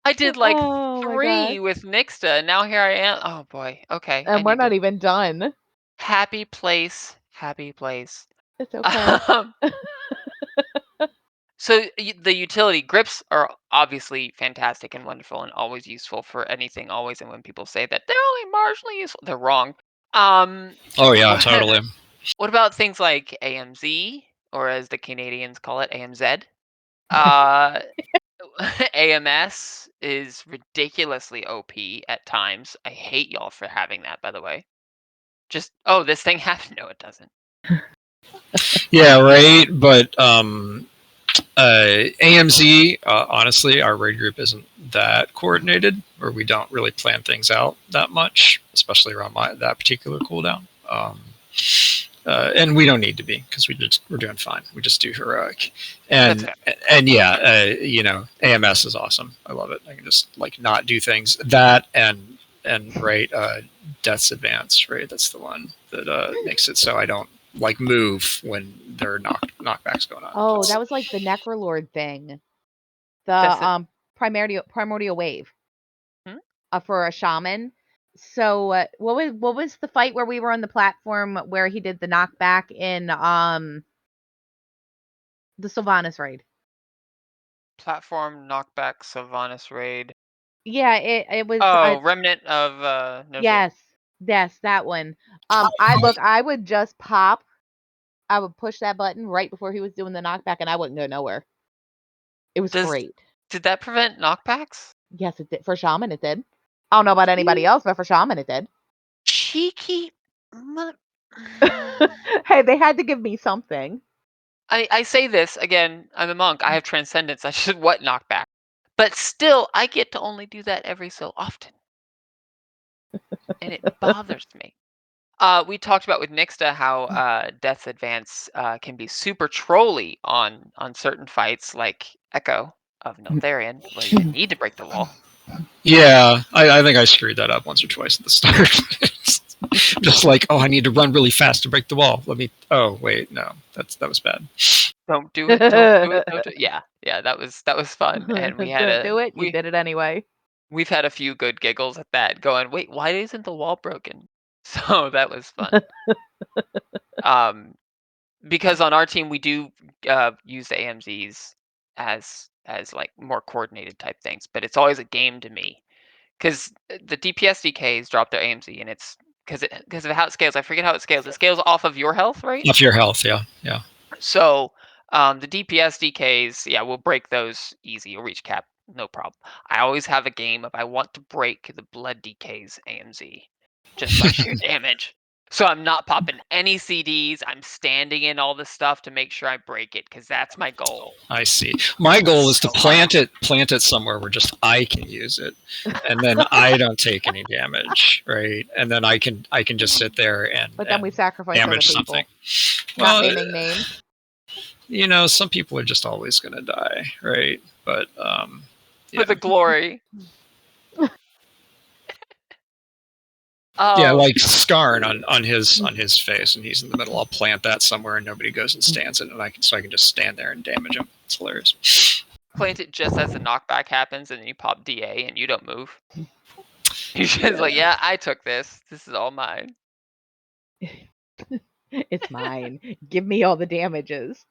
I did like Oh my 3 God. with Nksta, and now here I am. Oh boy. Okay. And we're not even done. Happy place. Happy place. It's okay. So the utility grips are obviously fantastic and wonderful and always useful for anything always, and when people say that they're only marginally useful, they're wrong. Oh yeah, totally. What about things like AMZ, or as the Canadians call it, AMZ? AMS is ridiculously OP at times. I hate y'all for having that, by the way. Just, oh, this thing happened. No, it doesn't. Yeah, right. But AMZ, honestly, our raid group isn't that coordinated, or we don't really plan things out that much, especially around that particular cooldown. And we don't need to be, because we're doing fine. We just do heroic, and yeah, AMS is awesome. I love it. I can just like not do things that and right, Death's Advance, right? That's the one that makes it so I don't like move when there are knockbacks going on. Oh, that was like the Necrolord thing. That's The primordial wave for a shaman. So what was the fight where we were on the platform where he did the knockback in the Sylvanas raid? Platform knockback Sylvanas raid. Yeah, it was. Remnant of no. Yes, that one. I would just pop. I would push that button right before he was doing the knockback, and I wouldn't go nowhere. It was great. Did that prevent knockbacks? Yes, it did. For shaman, it did. I don't know about anybody else, but for shaman, it did. Cheeky. Hey, they had to give me something. I say this again. I'm a monk. I have transcendence. I should what knockback, but still, I get to only do that every so often, and it bothers me. We talked about with Nksta how Death's Advance can be super trolly on certain fights, like Echo of Neltharion, where you didn't need to break the wall. Yeah, I think I screwed that up once or twice at the start. Just like, oh, I need to run really fast to break the wall. Oh, wait, no, that was bad. Don't do it. Don't do it. Don't do it. Yeah, that was fun, and we had Don't do it. You did it anyway. We've had a few good giggles at that. Going, wait, why isn't the wall broken? So that was fun. Because on our team we do use the AMZs as like more coordinated type things, but it's always a game to me because the DPS DKs drop their AMZ, and it's because of how it scales. I forget how it scales. It scales off of your health, right? Off your health, yeah. So the DPS DKs, yeah, we'll break those easy. You'll reach cap, no problem. I always have a game of I want to break the blood DKs AMZ just by sheer damage. So I'm not popping any CDs. I'm standing in all the stuff to make sure I break it because that's my goal. I see. My goal is to plant it somewhere where just I can use it, and then I don't take any damage, right? And then I can just sit there and but then we sacrifice damage something. Well, not naming names. Some people are just always going to die, right? But for the glory. Yeah, like Skarn on his face, and he's in the middle. I'll plant that somewhere, and nobody goes and stands it, and I can just stand there and damage him. It's hilarious. Plant it just as the knockback happens, and then you pop DA, and you don't move. You're just like, yeah, I took this. This is all mine. It's mine. Give me all the damages.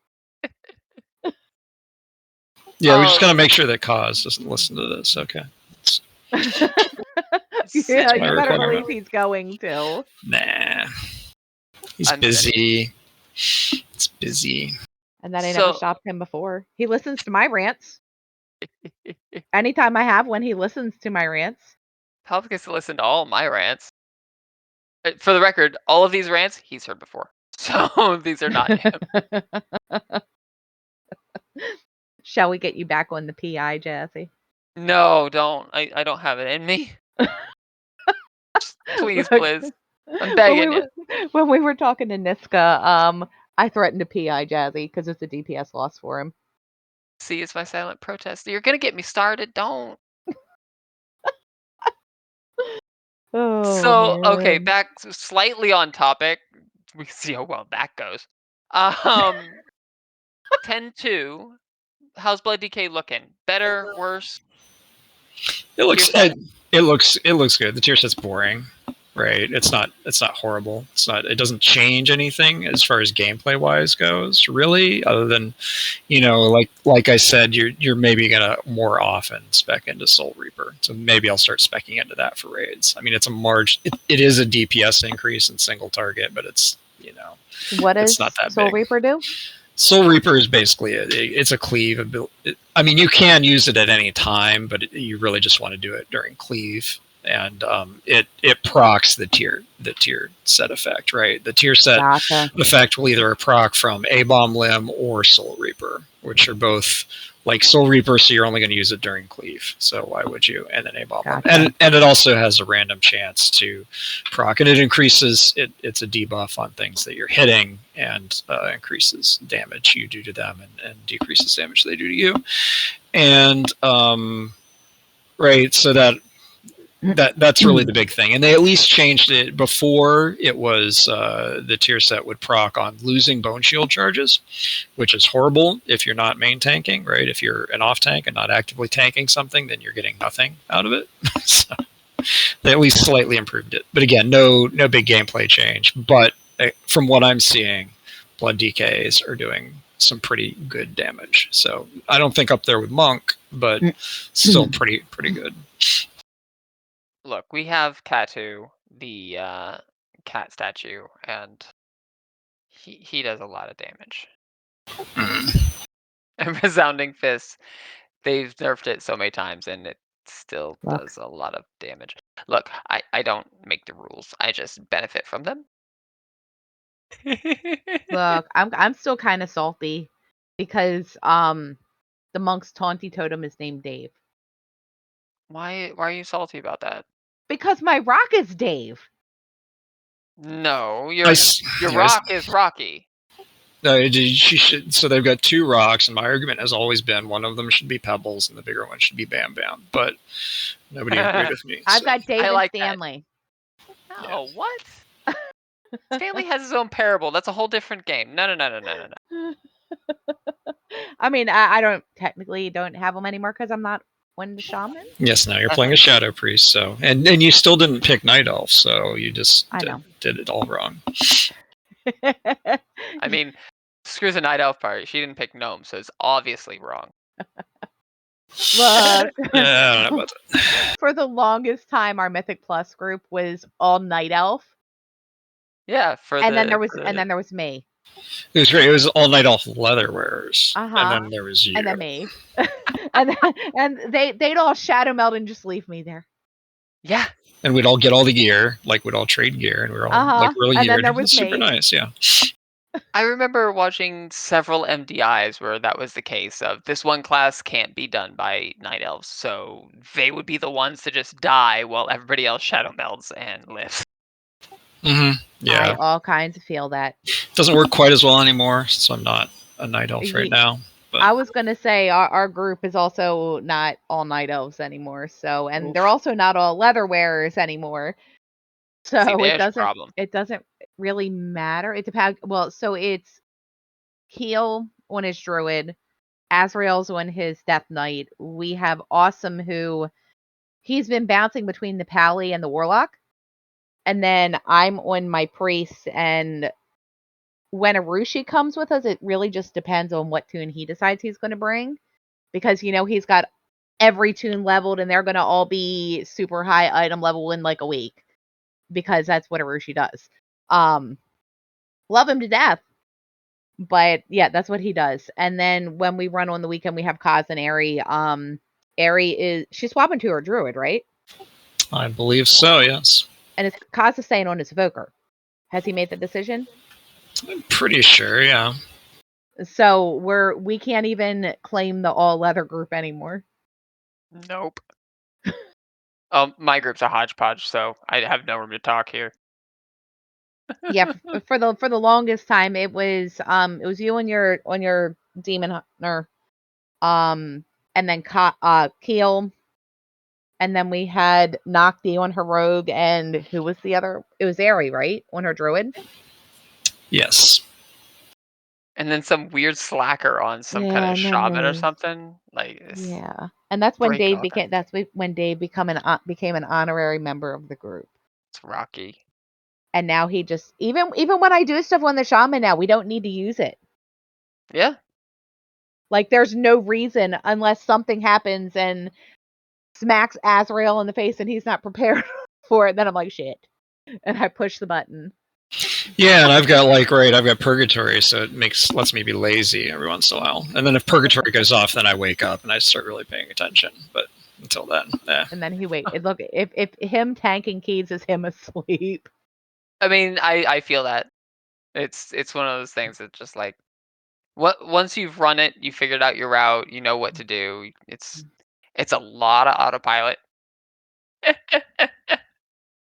Yeah, we're just gonna make sure that Kaz doesn't listen to this. Okay. Yeah, you better believe he's going to. Nah. He's busy. It's busy. And that I never stopped him before. He listens to my rants. Anytime I have one, he listens to my rants. Probably gets to listen to all my rants. For the record, all of these rants he's heard before. So these are not him. Shall we get you back on the PI, Jazzy? No, don't. I don't have it in me. Please. I'm begging you. When we were talking to Niska, I threatened to PI Jazzy because it's a DPS loss for him. See, it's my silent protest. You're gonna get me started. Don't. Oh, man. Okay, back slightly on topic. We see how well that goes. 10-2. How's Blood DK looking? Better, worse? It looks good. The tier set's boring, right? It's not horrible. It doesn't change anything as far as gameplay wise goes, really, other than, like I said, you're maybe gonna more often spec into Soul Reaper. So maybe I'll start specking into that for raids. I mean, it's it is a DPS increase in single target, but it's what does it's not that Soul big. Reaper do? Soul Reaper is basically it's a cleave ability. I mean, you can use it at any time, but you really just want to do it during cleave, and it procs the tier the tier set effect, right? The tier set Gotcha. effect will either proc from a bomb limb or Soul Reaper, which are both like Soul Reaper, so you're only going to use it during cleave. So why would you? And then a bomb limb, and it also has a random chance to proc, and it increases. It's a debuff on things that you're hitting, and increases damage you do to them, and decreases damage they do to you. And right, so that's really the big thing. And they at least changed it. Before, it was the tier set would proc on losing bone shield charges, which is horrible if you're not main tanking, right? If you're an off tank and not actively tanking something, then you're getting nothing out of it. So they at least slightly improved it. But again, no big gameplay change. But from what I'm seeing, blood DKs are doing some pretty good damage. So I don't think up there with Monk, but still pretty good. Look, we have Katu, the cat statue, and he does a lot of damage. And Resounding Fist, they've nerfed it so many times, and it still does a lot of damage. Look, I don't make the rules. I just benefit from them. Look, I'm still kind of salty because the monk's taunty totem is named Dave. Why are you salty about that? Because my rock is Dave. No, your rock is Rocky. No, she should. So they've got two rocks, and my argument has always been one of them should be Pebbles, and the bigger one should be Bam Bam. But nobody agreed with me. I've got Dave and Stanley. That. No, what? Stanley has his own parable. That's a whole different game. No. I mean, I don't technically don't have them anymore because I'm not one the shaman. Yes, now you're playing a Shadow Priest, so and you still didn't pick Night Elf, so you just did it all wrong. I mean, screw the Night Elf part. She didn't pick Gnome, so it's obviously wrong. Look, yeah, I don't know about that. For the longest time, our Mythic Plus group was all Night Elf. Yeah, then there was me. It was great. It was all Night Elf leather wearers, and then there was you, and then me, and they'd all shadow meld and just leave me there. Yeah, and we'd all get all the gear, like we'd all trade gear, and we were all like really geared. And then there was super nice, yeah. I remember watching several MDIs where that was the case of this one class can't be done by Night Elves, so they would be the ones to just die while everybody else shadow melds and lives. Mm-hmm. Yeah, I all kinds of feel that. Doesn't work quite as well anymore, so I'm not a Night Elf right now. But I was gonna say our group is also not all Night Elves anymore. So, and they're also not all leather wearers anymore. So it doesn't really matter. It depends. Well, so it's Keel on his Druid, Azrael's on his Death Knight. We have Awesome, who he's been bouncing between the Pally and the Warlock. And then I'm on my Priest, and when Arushi comes with us, it really just depends on what tune he decides he's going to bring. Because, he's got every tune leveled, and they're going to all be super high item level in like a week. Because that's what Arushi does. Love him to death. But, yeah, that's what he does. And then when we run on the weekend, we have Kaz and Aerie. Aerie she's swapping to her Druid, right? I believe so, yes. And Kaz is staying on his Evoker. Has he made the decision? I'm pretty sure, yeah. So we can't even claim the all leather group anymore. Nope. My group's a hodgepodge, so I have no room to talk here. Yeah, for the longest time it was you on your Demon Hunter, and then Keel, and then we had Nocti on her Rogue, and who was the other? It was Aerie, right, on her Druid. Yes. And then some weird slacker on some kind of shaman or something. And that's when Dave became. That's when Dave became an honorary member of the group. It's Rocky. And now he just even when I do stuff on the shaman now, we don't need to use it. Yeah. Like there's no reason unless something happens and smacks Azraille in the face and he's not prepared for it. Then I'm like shit, and I push the button. Yeah, and I've got Purgatory, so it lets me be lazy every once in a while. And then if Purgatory goes off, then I wake up and I start really paying attention. But until then, And then he waits. Look, if him tanking Keys is him asleep. I mean, I feel that. It's one of those things that just like once you've run it, you figured out your route, you know what to do. It's a lot of autopilot.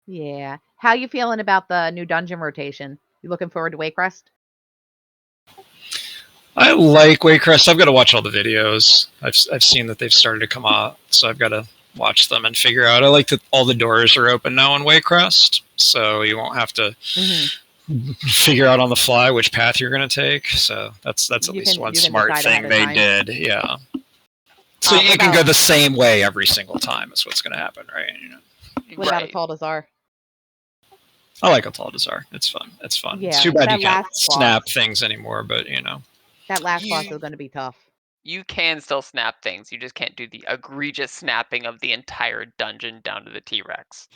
Yeah. How you feeling about the new dungeon rotation? You looking forward to Waycrest? I like Waycrest. I've got to watch all the videos. I've seen that they've started to come out, so I've got to watch them and figure out. I like that all the doors are open now in Waycrest, so you won't have to figure out on the fly which path you're going to take. So that's at least one smart thing they did. Yeah. So you can go the same way every single time. Is what's going to happen, right? You know. What about Ataldazar? I like Ataldazar. It's fun. It's fun. Yeah, it's too bad that you can't last snap boss. things anymore, but you know. That last boss is going to be tough. You can still snap things. You just can't do the egregious snapping of the entire dungeon down to the T-Rex.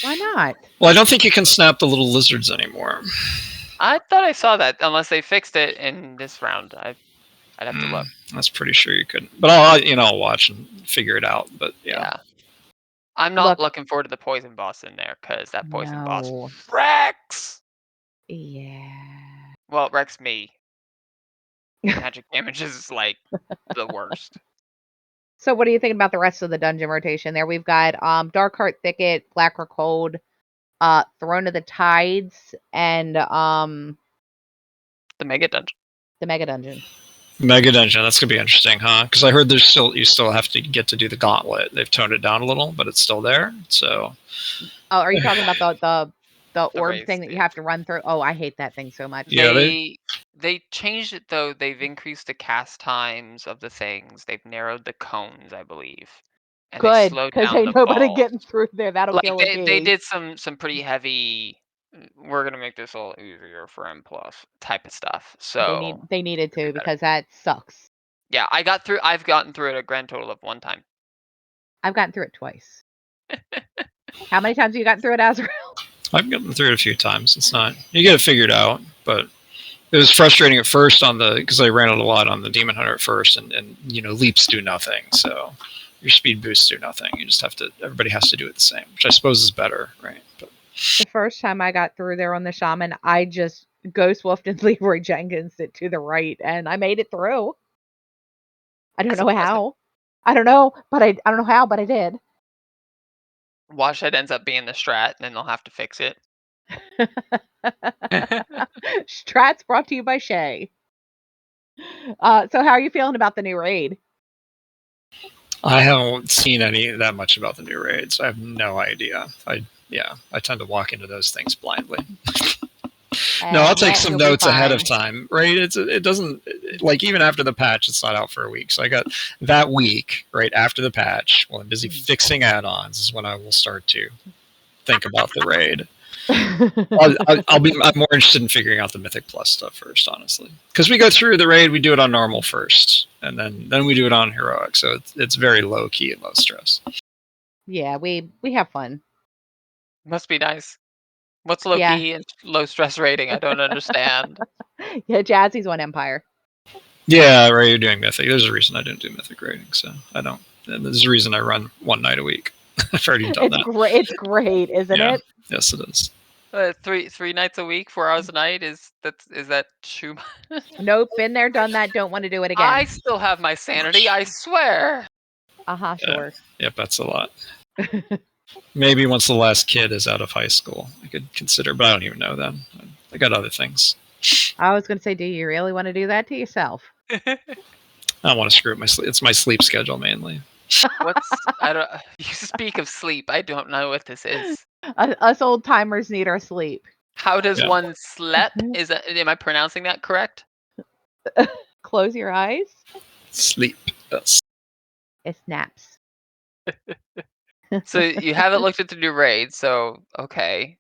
Why not? Well, I don't think you can snap the little lizards anymore. I thought I saw that, unless they fixed it in this round. I'd have to look. That's pretty sure you couldn't. But I'll watch and figure it out. But yeah. I'm not looking forward to the poison boss in there, because that poison boss wrecks. Yeah. Well, it wrecks me. Magic damage is like the worst. So what are you thinking about the rest of the dungeon rotation there? We've got Darkheart Thicket, Blackrock Hold, Throne of the Tides, and the Mega Dungeon. The Mega Dungeon. Mega Dungeon, that's gonna be interesting, huh? Because I heard you still have to get to do the gauntlet. They've toned it down a little, but it's still there. So oh, are you talking about the orb thing that you have to run through? Oh, I hate that thing so much. Yeah, they changed it though. They've increased the cast times of the things. They've narrowed the cones, I believe. And good, they slowed down ain't the nobody balls. getting through there. That'll like kill they did some pretty heavy. We're gonna make this a little easier for M plus type of stuff. So they needed to, because that sucks. Yeah, I've gotten through it a grand total of 1 time. I've gotten through it twice. How many times have you gotten through it, Azraille? I've gotten through it a few times. It's not, you get it figured out, but it was frustrating at first because I ran it a lot on the Demon Hunter at first, and leaps do nothing, so your speed boosts do nothing. You just have to, everybody has to do it the same, which I suppose is better, right? But the first time I got through there on the Shaman, I just Ghost Wolfed and Leroy Jenkins it to the right, and I made it through. I don't know how. I don't know, but I don't know how, but I did. Watch that ends up being the strat, and then they'll have to fix it. Strats brought to you by Shay. So how are you feeling about the new raid? I haven't seen that much about the new raids. I have no idea. I tend to walk into those things blindly. No, I'll take some notes ahead of time, right? It doesn't, like, even after the patch, it's not out for a week. So I got that week, right after the patch, while I'm busy fixing add-ons, is when I will start to think about the raid. I'm more interested in figuring out the Mythic Plus stuff first, honestly, because we go through the raid, we do it on normal first, and then we do it on heroic. So it's very low key and low stress. Yeah, we have fun. Must be nice. What's low key and low stress rating? I don't understand. Yeah, Jazzy's on Empire. Yeah, right. You're doing Mythic. There's a reason I didn't do Mythic rating, so I don't. And there's a reason I run one night a week. I've already done that. It's great, isn't it? Yes, it is. 3 nights a week, 4 hours a night is that too much? Nope, been there, done that. Don't want to do it again. I still have my sanity, I swear. Sure. Yep, that's a lot. Maybe once the last kid is out of high school, I could consider, but I don't even know then. I got other things. I was going to say, do you really want to do that to yourself? I don't want to screw up my sleep. It's my sleep schedule mainly. You speak of sleep. I don't know what this is. Us old timers need our sleep. How does one sleep? Am I pronouncing that correct? Close your eyes. Sleep. Yes. It snaps. So you haven't looked at the new raid, so okay.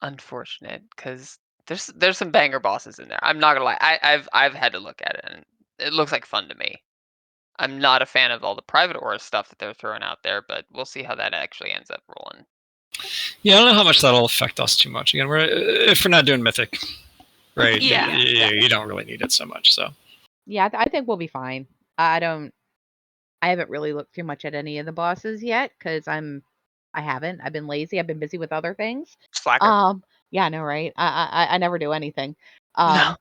Unfortunate, because there's some banger bosses in there. I'm not gonna lie. I've had to look at it, and it looks like fun to me. I'm not a fan of all the private aura stuff that they're throwing out there, but we'll see how that actually ends up rolling. Yeah, I don't know how much that'll affect us too much. Again, if we're not doing Mythic, right? You don't really need it so much. So yeah, I think we'll be fine. I haven't really looked too much at any of the bosses yet because I haven't. I've been lazy. I've been busy with other things. Slacker. Yeah, I know, right? I never do anything. No.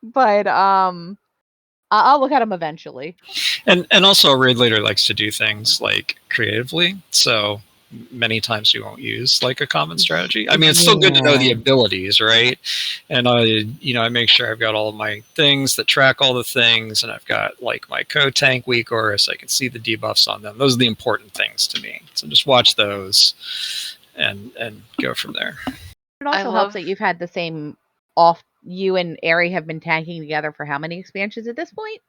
But I'll look at them eventually. And also a raid leader likes to do things like creatively. So many times we won't use like a common strategy. I mean, it's still good to know the Yeah. abilities, right? And I make sure I've got all of my things that track all the things, and I've got like my code tank weak aura, so I can see the debuffs on them. Those are the important things to me. So just watch those and go from there. It also helps that you've had the same you and Ari have been tanking together for how many expansions at this point?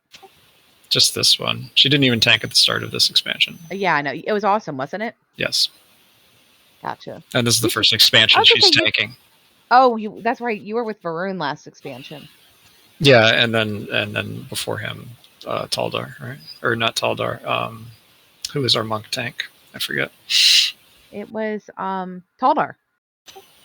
Just this one. She didn't even tank at the start of this expansion. Yeah, I know. It was awesome, wasn't it? Yes. Gotcha. And this is the first expansion she's tanking. Oh, that's right. You were with Varun last expansion. Yeah, and then before him, Taldar, right? Or not Taldar. Who was our monk tank? I forget. It was Taldar.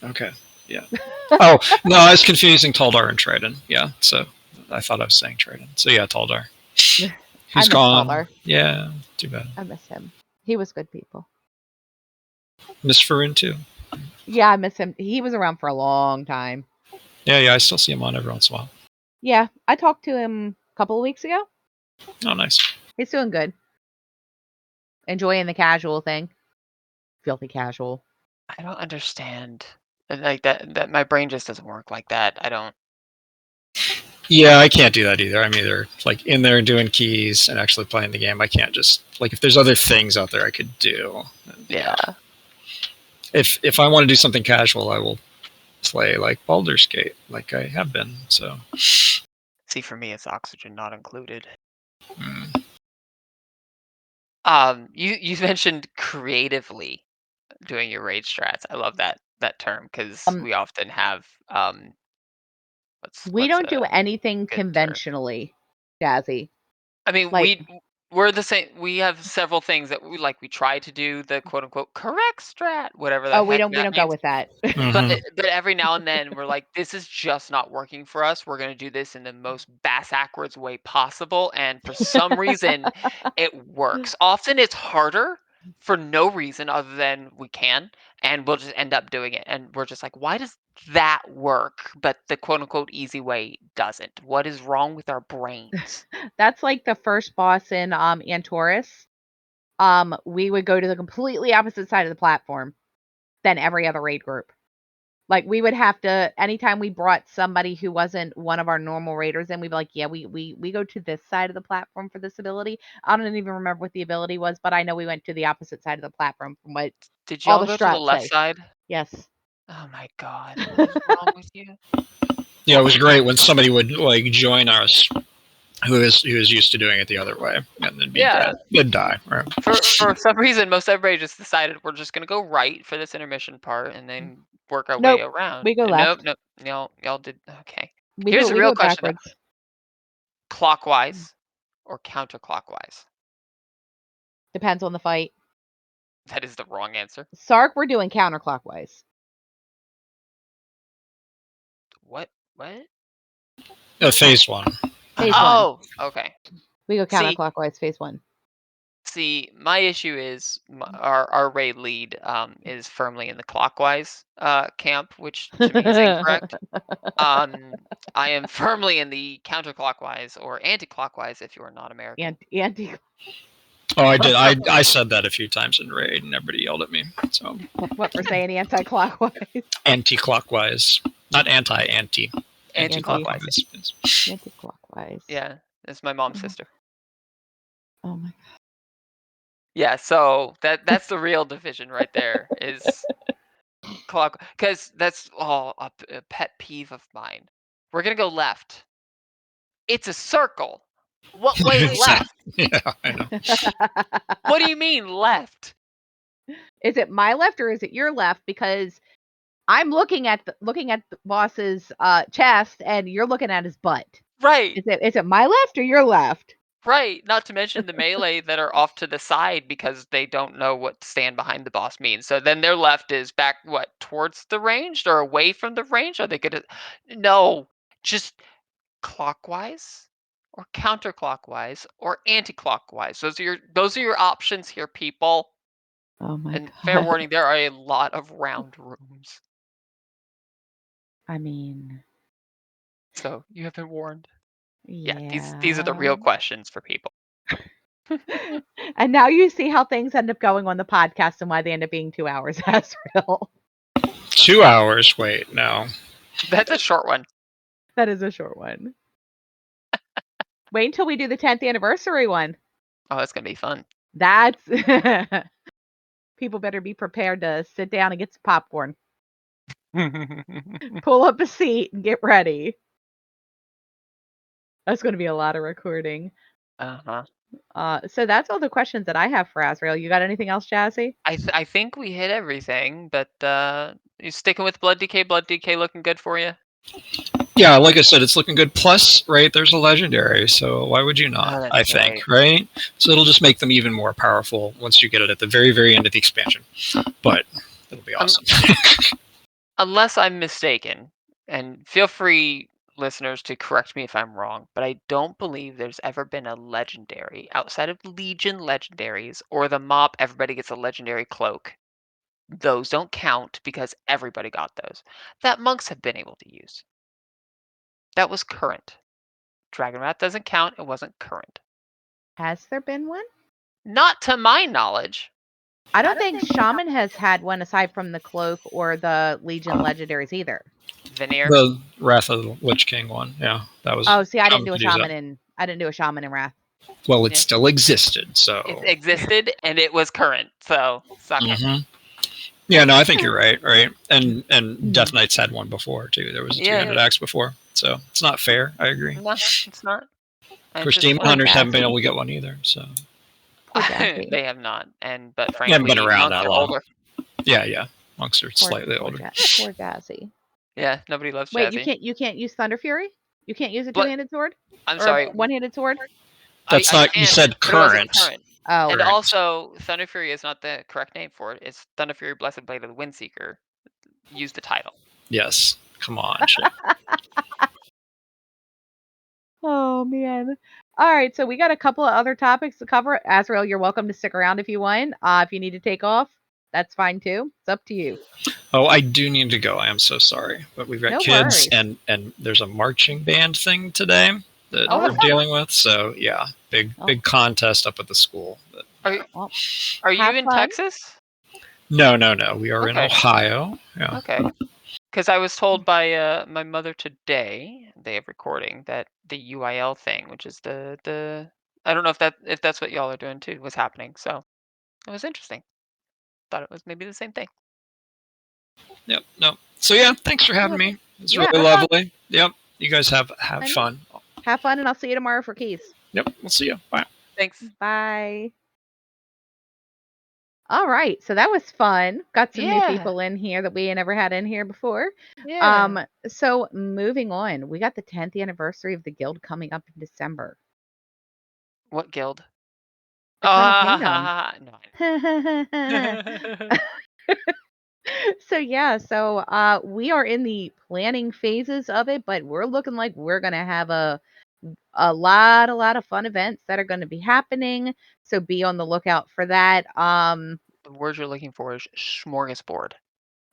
Okay. Yeah. Oh no, I was confusing Taldar and Trident. Yeah. So I thought I was saying Trident. So yeah, Taldar. He's gone. Taldar. Yeah. Too bad. I miss him. He was good people. Miss Farun too. Yeah, I miss him. He was around for a long time. Yeah. I still see him on every once in a while. Yeah, I talked to him a couple of weeks ago. Oh, nice. He's doing good. Enjoying the casual thing. Filthy casual. I don't understand. Like that my brain just doesn't work like that. I don't. Yeah, I can't do that either. I'm either like in there doing keys and actually playing the game. I can't just like if there's other things out there I could do. Yeah. If I want to do something casual, I will play like Baldur's Gate, like I have been. So. See, for me, it's oxygen not included. Mm. You mentioned creatively doing your raid strats. I love that term because we often have we don't do a anything good term? conventionally, Jazzy. I mean, Like- we're the same. We have several things that we try to do the quote unquote correct strat, whatever the Oh, we heck don't that go means. with that. But every now and then we're like, this is just not working for us. We're gonna do this in the most backwards way possible, and for some reason, it works. Often it's harder for no reason other than we can, and we'll just end up doing it. And we're just like, why does that work, but the quote unquote easy way doesn't? What is wrong with our brains? That's like the first boss in Antorus. We would go to the completely opposite side of the platform than every other raid group. Like we would have to, anytime we brought somebody who wasn't one of our normal raiders in, we'd be like, yeah, we go to this side of the platform for this ability. I don't even remember what the ability was, but I know we went to the opposite side of the platform from what Did all y'all the go to the strats left say. side? Yes. Oh my god, what is wrong with you? Yeah, it was great when somebody would like join us who is used to doing it the other way and then be dead. They'd die. Right? For some reason, most everybody just decided we're just gonna go right for this intermission part and then work our Nope, way around. we go left. Nope. Y'all did okay. We Here's go a real question: backwards. clockwise or counterclockwise? Depends on the fight. That is the wrong answer. Sark, we're doing counterclockwise. What? Phase one. Phase Oh, one. okay. We go counterclockwise. Phase one. See, my issue is our raid lead is firmly in the clockwise camp, which to me is incorrect. I am firmly in the counterclockwise or anti-clockwise if you are not American. Anti. Oh, I did. I said that a few times in raid, and everybody yelled at me. So what we're saying, anti-clockwise. Anti-clockwise, not anti. Anti-clockwise. Anti-clockwise. Yeah, that's my mom's sister. Oh my god. Yeah, so that's the real division right there is clock, because that's a pet peeve of mine. We're gonna go left. It's a circle. What way is left? Yeah, I know. What do you mean left? Is it my left or is it your left? Because I'm looking at the boss's chest and you're looking at his butt. Right. Is it my left or your left? Right. Not to mention the melee that are off to the side because they don't know what stand behind the boss means. So then their left is back towards the range or away from the range? Are they gonna No. Just clockwise or counterclockwise or anti-clockwise. Those are your options here, people. Oh my And god. fair warning, there are a lot of round rooms. I mean, So you have been warned. yeah. Yeah, these are the real questions for people. And now you see how things end up going on the podcast and why they end up being 2 hours, Azraille. 2 hours. Wait, no. That's a short one. That is a short one. Wait until we do the 10th anniversary one. Oh, that's gonna be fun. That's people better be prepared to sit down and get some popcorn. Pull up a seat and get ready. That's going to be a lot of recording. Uh-huh. So that's all the questions that I have for Azraille. You got anything else, Jazzy? I think we hit everything, but you sticking with Blood DK? Blood DK looking good for you? Yeah, like I said, it's looking good. Plus, right, there's a legendary, so why would you not? Oh, that's I think, right? So it'll just make them even more powerful once you get it at the very, very end of the expansion. But it'll be awesome. Unless I'm mistaken, and feel free, listeners, to correct me if I'm wrong, but I don't believe there's ever been a legendary outside of Legion legendaries or the mop. Everybody gets a legendary cloak. Those don't count because everybody got those. That monks have been able to use. That was current. Dragon Wrath doesn't count. It wasn't current. Has there been one? Not to my knowledge. I don't think Shaman has had one aside from the cloak or the Legion legendaries either. Veneer. The Wrath of the Lich King one, yeah, that was. Oh, see, I didn't do a could use Shaman that. in Wrath. Well, it Yeah. still existed, so. It existed and it was current, so suck it. Mhm. Yeah, no, I think you're right, right? And Mhm. Deathknights had one before too. There was a 300 axe before, so it's not fair. I agree. No, it's not. Of course, Demon Poor Hunters haven't been Jazzy. able to get one either. So Poor Jazzy. They have not, but they haven't been frankly, around monks that are long. older. Yeah, monks are slightly poor older. Poor Jazzy. Yeah, nobody loves Wait, Jazzy. you can't use Thunder Fury? You can't use a But- two-handed sword? I'm Or sorry. one-handed sword? That's I not. You can, said but it wasn't current. current. Oh. And Current. also, Thunder Fury is not the correct name for it. It's Thunder Fury Blessed Blade of the Windseeker. Use the title. Yes. Come on. Shay. Oh man. All right, so we got a couple of other topics to cover. Azraille, you're welcome to stick around if you want. If you need to take off, that's fine too. It's up to you. Oh, I do need to go. I am so sorry, but we've got No kids, worries. and there's a marching band thing today that Oh, we're fun. dealing with. So yeah, big contest up at the school. But, Are you have in fun. Texas? no. We are in Okay. Ohio. Yeah. Okay. Because I was told by my mother today, day of recording, that the UIL thing, which is the I don't know if that's what y'all are doing too, was happening. So it was interesting. Thought it was maybe the same thing. Yep. No. So yeah, thanks for having me. It's Yeah, really have fun. lovely. Yep. You guys have fun. Have fun, and I'll see you tomorrow for keys. Yep. We'll see you. Bye. Thanks. Bye. All right, so that was fun. Got some new Yeah. people in here that we ain't never had in here before. Yeah. So moving on, we got the 10th anniversary of the guild coming up in December. What guild? Eternal No. So yeah, so we are in the planning phases of it, but we're looking like we're gonna have a lot of fun events that are going to be happening. So be on the lookout for that. The word you're looking for is smorgasbord.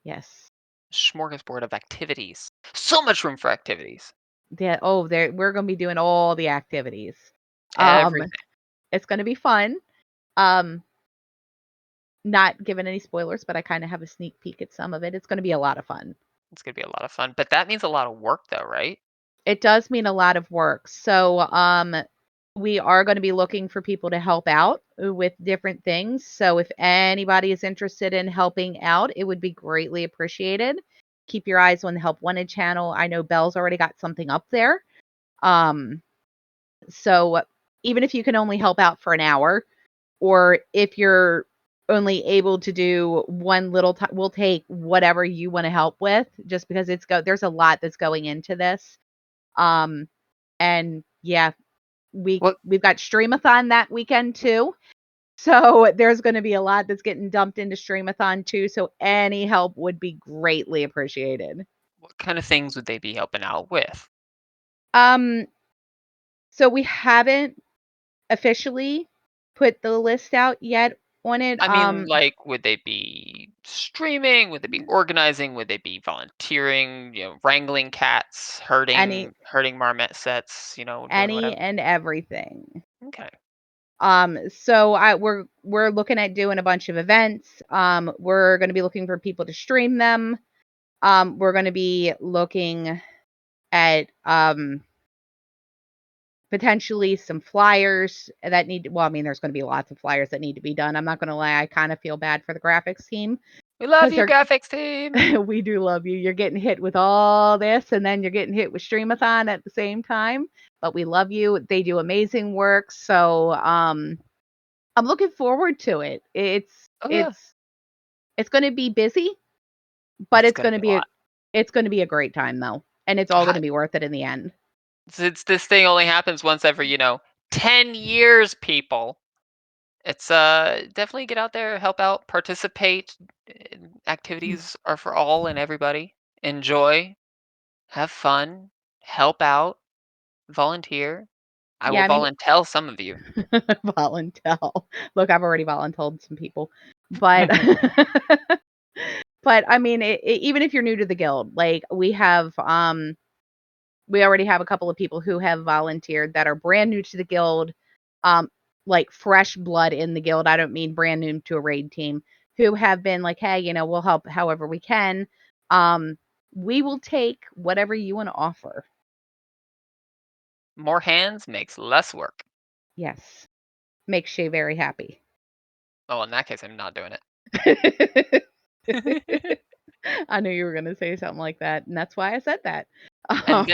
Yes. Smorgasbord of activities. So much room for activities. Yeah. Oh, there we're going to be doing all the activities. Everything. It's going to be fun. Not giving any spoilers, but I kind of have a sneak peek at some of it. It's going to be a lot of fun. It's gonna be a lot of fun, but that means a lot of work, though, right? It does mean a lot of work. So, we are going to be looking for people to help out with different things. So, if anybody is interested in helping out, it would be greatly appreciated. Keep your eyes on the Help Wanted channel. I know Belle's already got something up there. So even if you can only help out for an hour, or if you're only able to do one little time, we'll take whatever you want to help with, just because there's a lot that's going into this. And yeah, we've got Streamathon that weekend too. So there's going to be a lot that's getting dumped into Streamathon too. So any help would be greatly appreciated. What kind of things would they be helping out with? So we haven't officially put the list out yet on it. I mean, like, would they be streaming? Would they be organizing? Would they be volunteering? Wrangling cats, any herding marmot sets. Doing any whatever. and everything. Okay. So we're looking at doing a bunch of events. We're going to be looking for people to stream them. We're going to be looking at potentially some flyers that need well, I mean, there's going to be lots of flyers that need to be done. I'm not going to lie, I kind of feel bad for the graphics team We love because you, they're graphics team. we do love you. You're getting hit with all this, and then you're getting hit with Streamathon at the same time. But we love you. They do amazing work. So I'm looking forward to it. Oh yeah, It's going to be busy, but it's gonna be a lot. it's going to be a great time though, and it's all going to be worth it in the end. Since this thing only happens once every 10 years, people. It's definitely get out there, help out, participate. Activities are for all and everybody. Enjoy, have fun, help out, volunteer. I Yeah, will I mean, volunteer some of you. voluntel. Look, I've already voluntold some people, but but I mean, even if you're new to the guild, like we already have a couple of people who have volunteered that are brand new to the guild, um, like fresh blood in the guild. I don't mean brand new to a raid team, who have been like, hey, we'll help however we can. We will take whatever you want to offer. More hands makes less work. Yes, makes Shay very happy. Oh, in that case, I'm not doing it. I knew you were going to say something like that, and that's why I said that. And Um,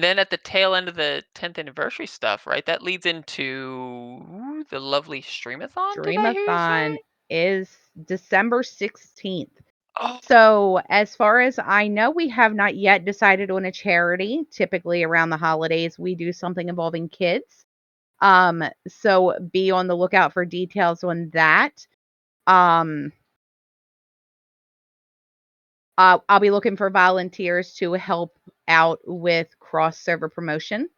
then at the tail end of the 10th anniversary stuff, right? That leads into the lovely Streamathon. Did I hear you Dreamathon say? is December 16th. Oh, So, as far as I know, we have not yet decided on a charity. Typically, around the holidays, we do something involving kids. So be on the lookout for details on that. Um, I'll be looking for volunteers to help out with cross server promotion.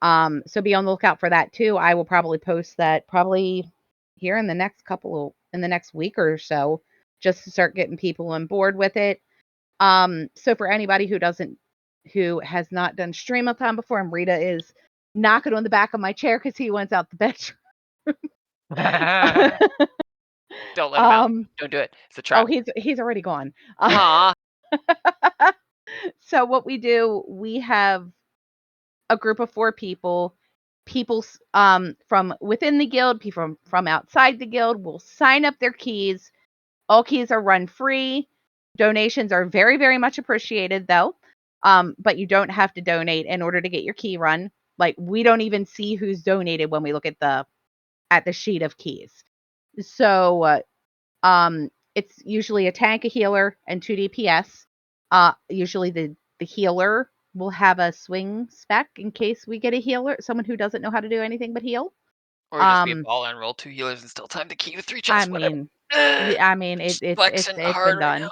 So be on the lookout for that too. I will probably post that probably here in the next week or so, just to start getting people on board with it. So for anybody who has not done Streamathon before, and Rita is knocking on the back of my chair because he went out the bedroom. don't let him out. um, Don't do it. It's a oh, trap. he's already gone. Aw. So what we do, we have a group of 4 people. People from within the guild, people from outside the guild will sign up their keys. All keys are run free. Donations are very, very much appreciated though. But you don't have to donate in order to get your key run. Like we don't even see who's donated when we look at the sheet of keys. So it's usually a tank, a healer, and 2 DPS. Usually the healer will have a swing spec in case we get a healer, someone who doesn't know how to do anything but heal. Or just be a Um, baller and roll 2 healers and still time the key with 3 I chests, whatever. mean, Ugh, I mean just it's flexing it's hard been right now.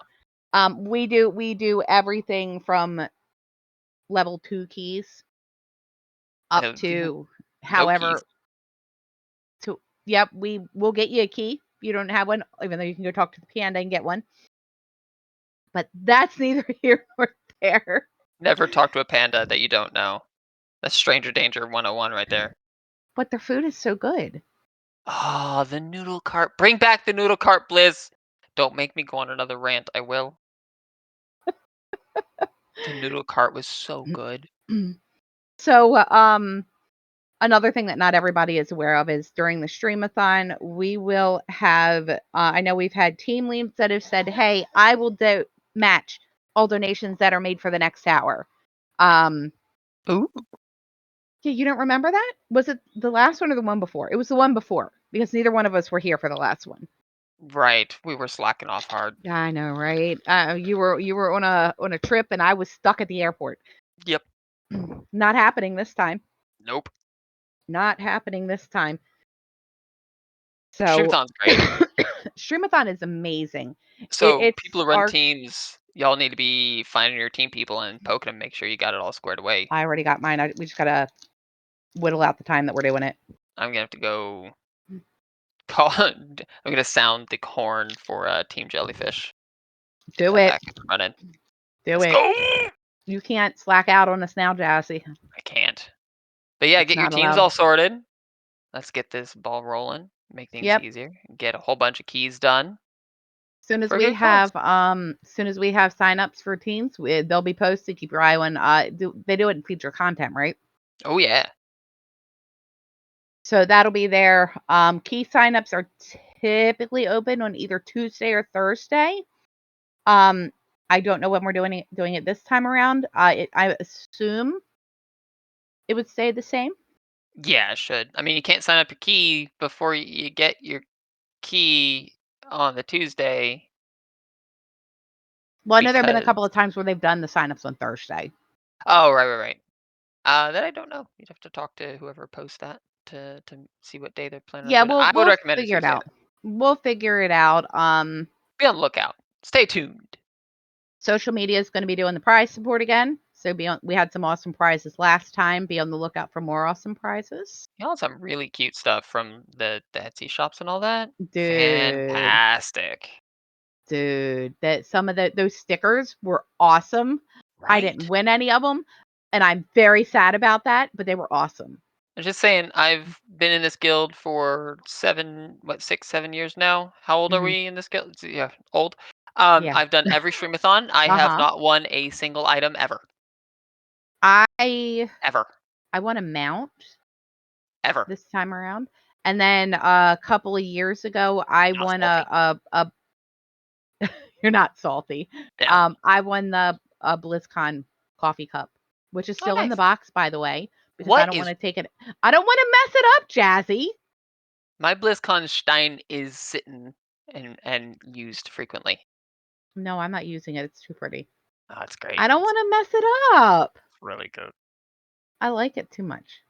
done. We do everything from level 2 keys up to No keys. however to yep, we will get you a key. If you don't have one, even though you can go talk to the panda and get one. But that's neither here nor there. Never talk to a panda that you don't know. That's stranger danger 101 right there. But their food is so good. Ah, the noodle cart. Bring back the noodle cart, Blizz. Don't make me go on another rant. I will. The noodle cart was so good. So, another thing that not everybody is aware of is during the Streamathon, we will have, I know we've had team leads that have said, hey, I will match all donations that are made for the next hour. Um, Ooh. yeah, you don't remember that? Was it the last one or the one before? It was the one before because neither one of us were here for the last one. Right. We were slacking off hard. Yeah, I know, right? You were on a trip and I was stuck at the airport. Yep. Not happening this time. Nope. Not happening this time. So Streamathon's great. Streamathon is amazing. So It's people who run our teams, y'all need to be finding your team people and poking them, make sure you got it all squared away. I already got mine. We just gotta whittle out the time that we're doing it. I'm gonna have to go I'm gonna sound the horn for Team Jellyfish. Get Do that it. back up and running. Do Let's it. go! You can't slack out on us now, Jazzy. I can't. But yeah, It's get your not teams allowed. all sorted. Let's get this ball rolling. Make things Yep. easier. Get a whole bunch of keys done Soon as for a we good cause. have signups for teams, they'll be posted. Keep your eye on. They do it in feature content, right? Oh yeah. So that'll be there. Key signups are typically open on either Tuesday or Thursday. I don't know when we're doing it this time around. I assume it would stay the same. Yeah, it should. I mean, you can't sign up your key before you get your key on the Tuesday Well, I know there have been a because. couple of times where they've done the signups on Thursday. Oh, right. That I don't know. You'd have to talk to whoever posts that to see what day they're planning on Yeah, doing it. I would we'll recommend a figure it Tuesday out. We'll figure it out. Be on the lookout. Stay tuned. Social media is going to be doing the prize support again. So we had some awesome prizes last time. Be on the lookout for more awesome prizes. You know, some really cute stuff from the Etsy shops and all that. Dude, Fantastic. that some of those stickers were awesome. I didn't Right? win any of them, and I'm very sad about that, but they were awesome. I'm just saying, I've been in this guild for 6, 7 years now. How old are Mhm. we in this guild? Yeah, old. Yeah. I've done every streamathon. I have Uh-huh. not won a single item ever. I Ever. won a mount Ever. this time around. And then a couple of years ago, I Not won salty. a you're not salty. Yeah. I won the BlizzCon coffee cup, which is Oh, still in the nice. box, by the way, because I What don't want is to take it. I don't want to mess it up, Jazzy. my BlizzCon Stein is sitting and used frequently. No, I'm not using it. It's too pretty. Oh, it's great. I don't want to mess it up. It's really good. I like it too much.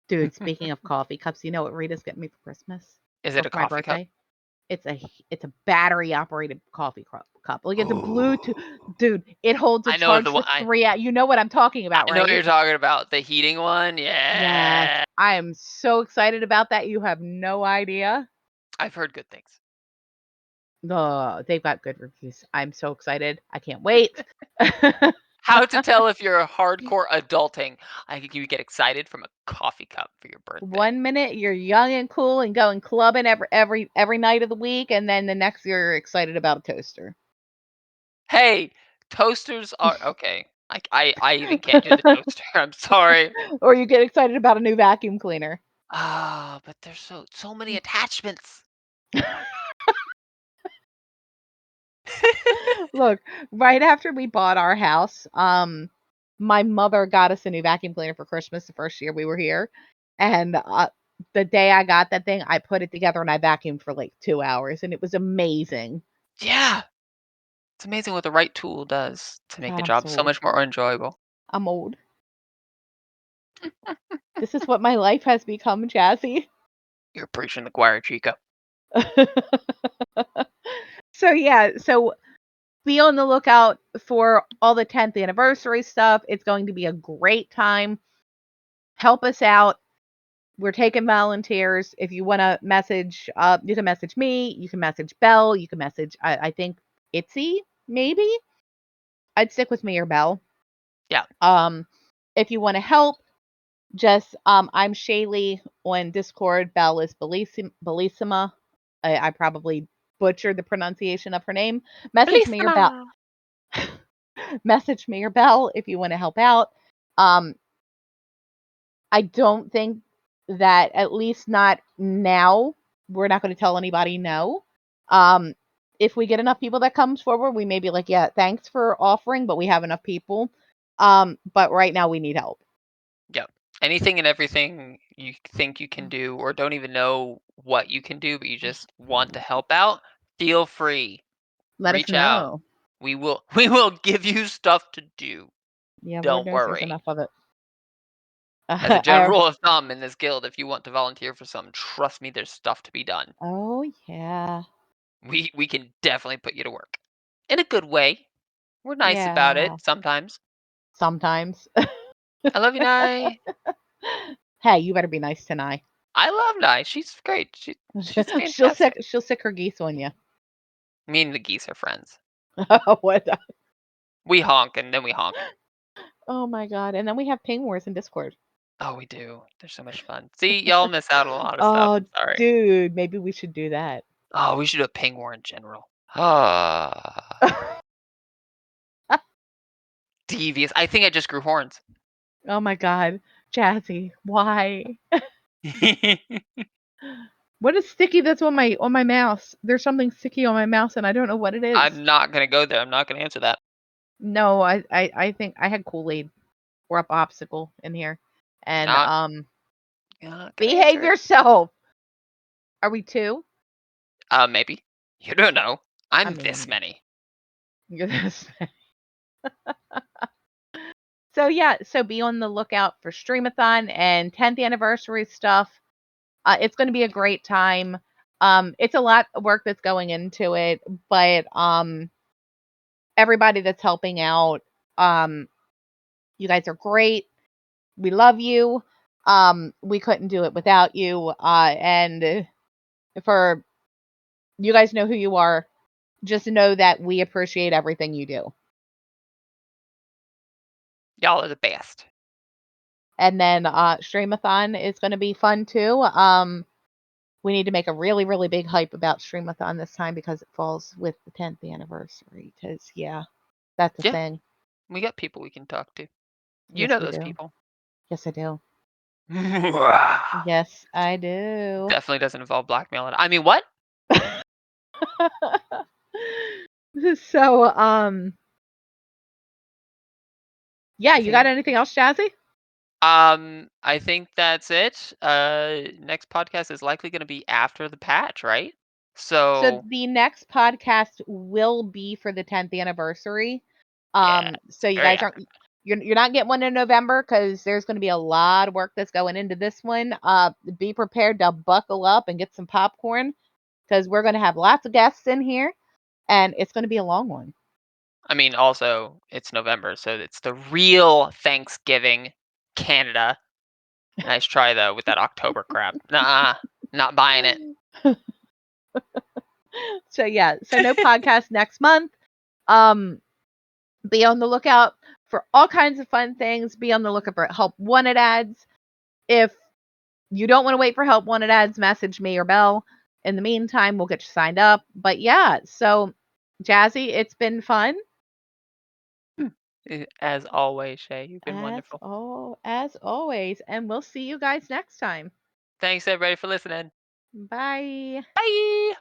Dude, speaking of coffee cups, you know what Rita's getting me for Christmas? Is Or it a for my coffee cup? birthday? It's a battery operated coffee cup. Like it's a Bluetooth. Dude, it holds a I know charge the for one. 3 hours. You know what I'm talking about, I know what you're right? talking about. The heating one. Yes. Yeah. I am so excited about that. You have no idea. I've heard good things. They've got good reviews. I'm so excited. I can't wait. How to tell if you're a hardcore adulting? I think you get excited from a coffee cup for your birthday. 1 minute you're young and cool and going clubbing every night of the week, and then the next you're excited about a toaster. Hey, toasters are okay. I even can't do the toaster. I'm sorry. Or you get excited about a new vacuum cleaner. Ah, but there's so many attachments. Look, right after we bought our house, my mother got us a new vacuum cleaner for Christmas the first year we were here. And the day I got that thing, I put it together and I vacuumed for like 2 hours and it was amazing. Yeah, it's amazing what the right tool does to make God, the I'm job so so old. much more enjoyable. I'm old. This is what my life has become, Jazzy. You're preaching the choir, Chica. So be on the lookout for all the 10th anniversary stuff. It's going to be a great time. Help us out. We're taking volunteers. If you want to message, you can message me. You can message Belle. You can message, I think, Itzy, maybe. I'd stick with me or Belle. Yeah. If you want to help, just I'm Shaylei on Discord. Belle is Bellissima. I probably butchered the pronunciation of her name. Message me or Belle. Bellissima. Message me or Belle if you want to help out. Um, I don't think that, at least not now, we're not going to tell anybody no. If we get enough people that comes forward, we may be like, yeah, thanks for offering, but we have enough people. But right now we need help. Yeah. Anything and everything you think you can do or don't even know what you can do, but you just want to help out, feel free. Let us Reach out. know. We will give you stuff to do. Yeah, Lord Don't knows there's worry. enough of it. As a general I, rule of thumb in this guild, if you want to volunteer for something, trust me, there's stuff to be done. oh yeah, We can definitely put you to work. In a good way. We're nice about it yeah. sometimes. Sometimes. I love you, Nye. Hey, you better be nice tonight. I love Nye. She's great. She's she'll fantastic. sick her geese on you. Me and the geese are friends. What? We honk and then we honk. Oh my god! And then we have ping wars in Discord. Oh, we do. They're so much fun. See, y'all miss out on a lot of stuff. Oh, I'm sorry. dude, maybe we should do that. Oh, we should do a ping war in general. Ah, devious. I think I just grew horns. Oh my god, Jazzy, why? What is sticky that's on my mouse? There's something sticky on my mouse and I don't know what it is. I'm not gonna go there. I'm not gonna answer that. No, I think I had Kool-Aid or a popsicle in here. And Not gonna behave answer it. yourself. Are we 2? Maybe. You don't know. I'm I this mean- many. You're this. So yeah, so be on the lookout for Streamathon and 10th anniversary stuff. It's going to be a great time. It's a lot of work that's going into it, but everybody that's helping out, you guys are great. We love you. We couldn't do it without you. And for you guys know who you are, just know that we appreciate everything you do. Y'all are the best. And then Streamathon is going to be fun too. We need to make a really, really big hype about Streamathon this time because it falls with the 10th anniversary. Because, yeah, that's a Yeah. thing. We got people we can talk to. You Yes, know we those do. people. Yes, I do. Definitely Yes, I do. doesn't involve blackmailing. I mean, what? So, yeah, you got anything else, Jazzy? I think that's it. Next podcast is likely going to be after the patch, right? So the next podcast will be for the 10th anniversary. So you very guys aren't you're not getting one in November because there's going to be a lot of work that's going into this one. Be prepared to buckle up and get some popcorn because we're going to have lots of guests in here, and it's going to be a long one. I mean, also it's November, so it's the real Thanksgiving, Canada. Nice try though with that October crap. Nah, not buying it. So yeah, so no podcast next month. Be on the lookout for all kinds of fun things. Be on the lookout for help wanted ads. If you don't want to wait for help wanted ads, message me or Belle. In the meantime, we'll get you signed up. But yeah, so Jazzy, it's been fun. As always, Shay, you've been wonderful. As always. And we'll see you guys next time. Thanks everybody for listening. Bye. Bye.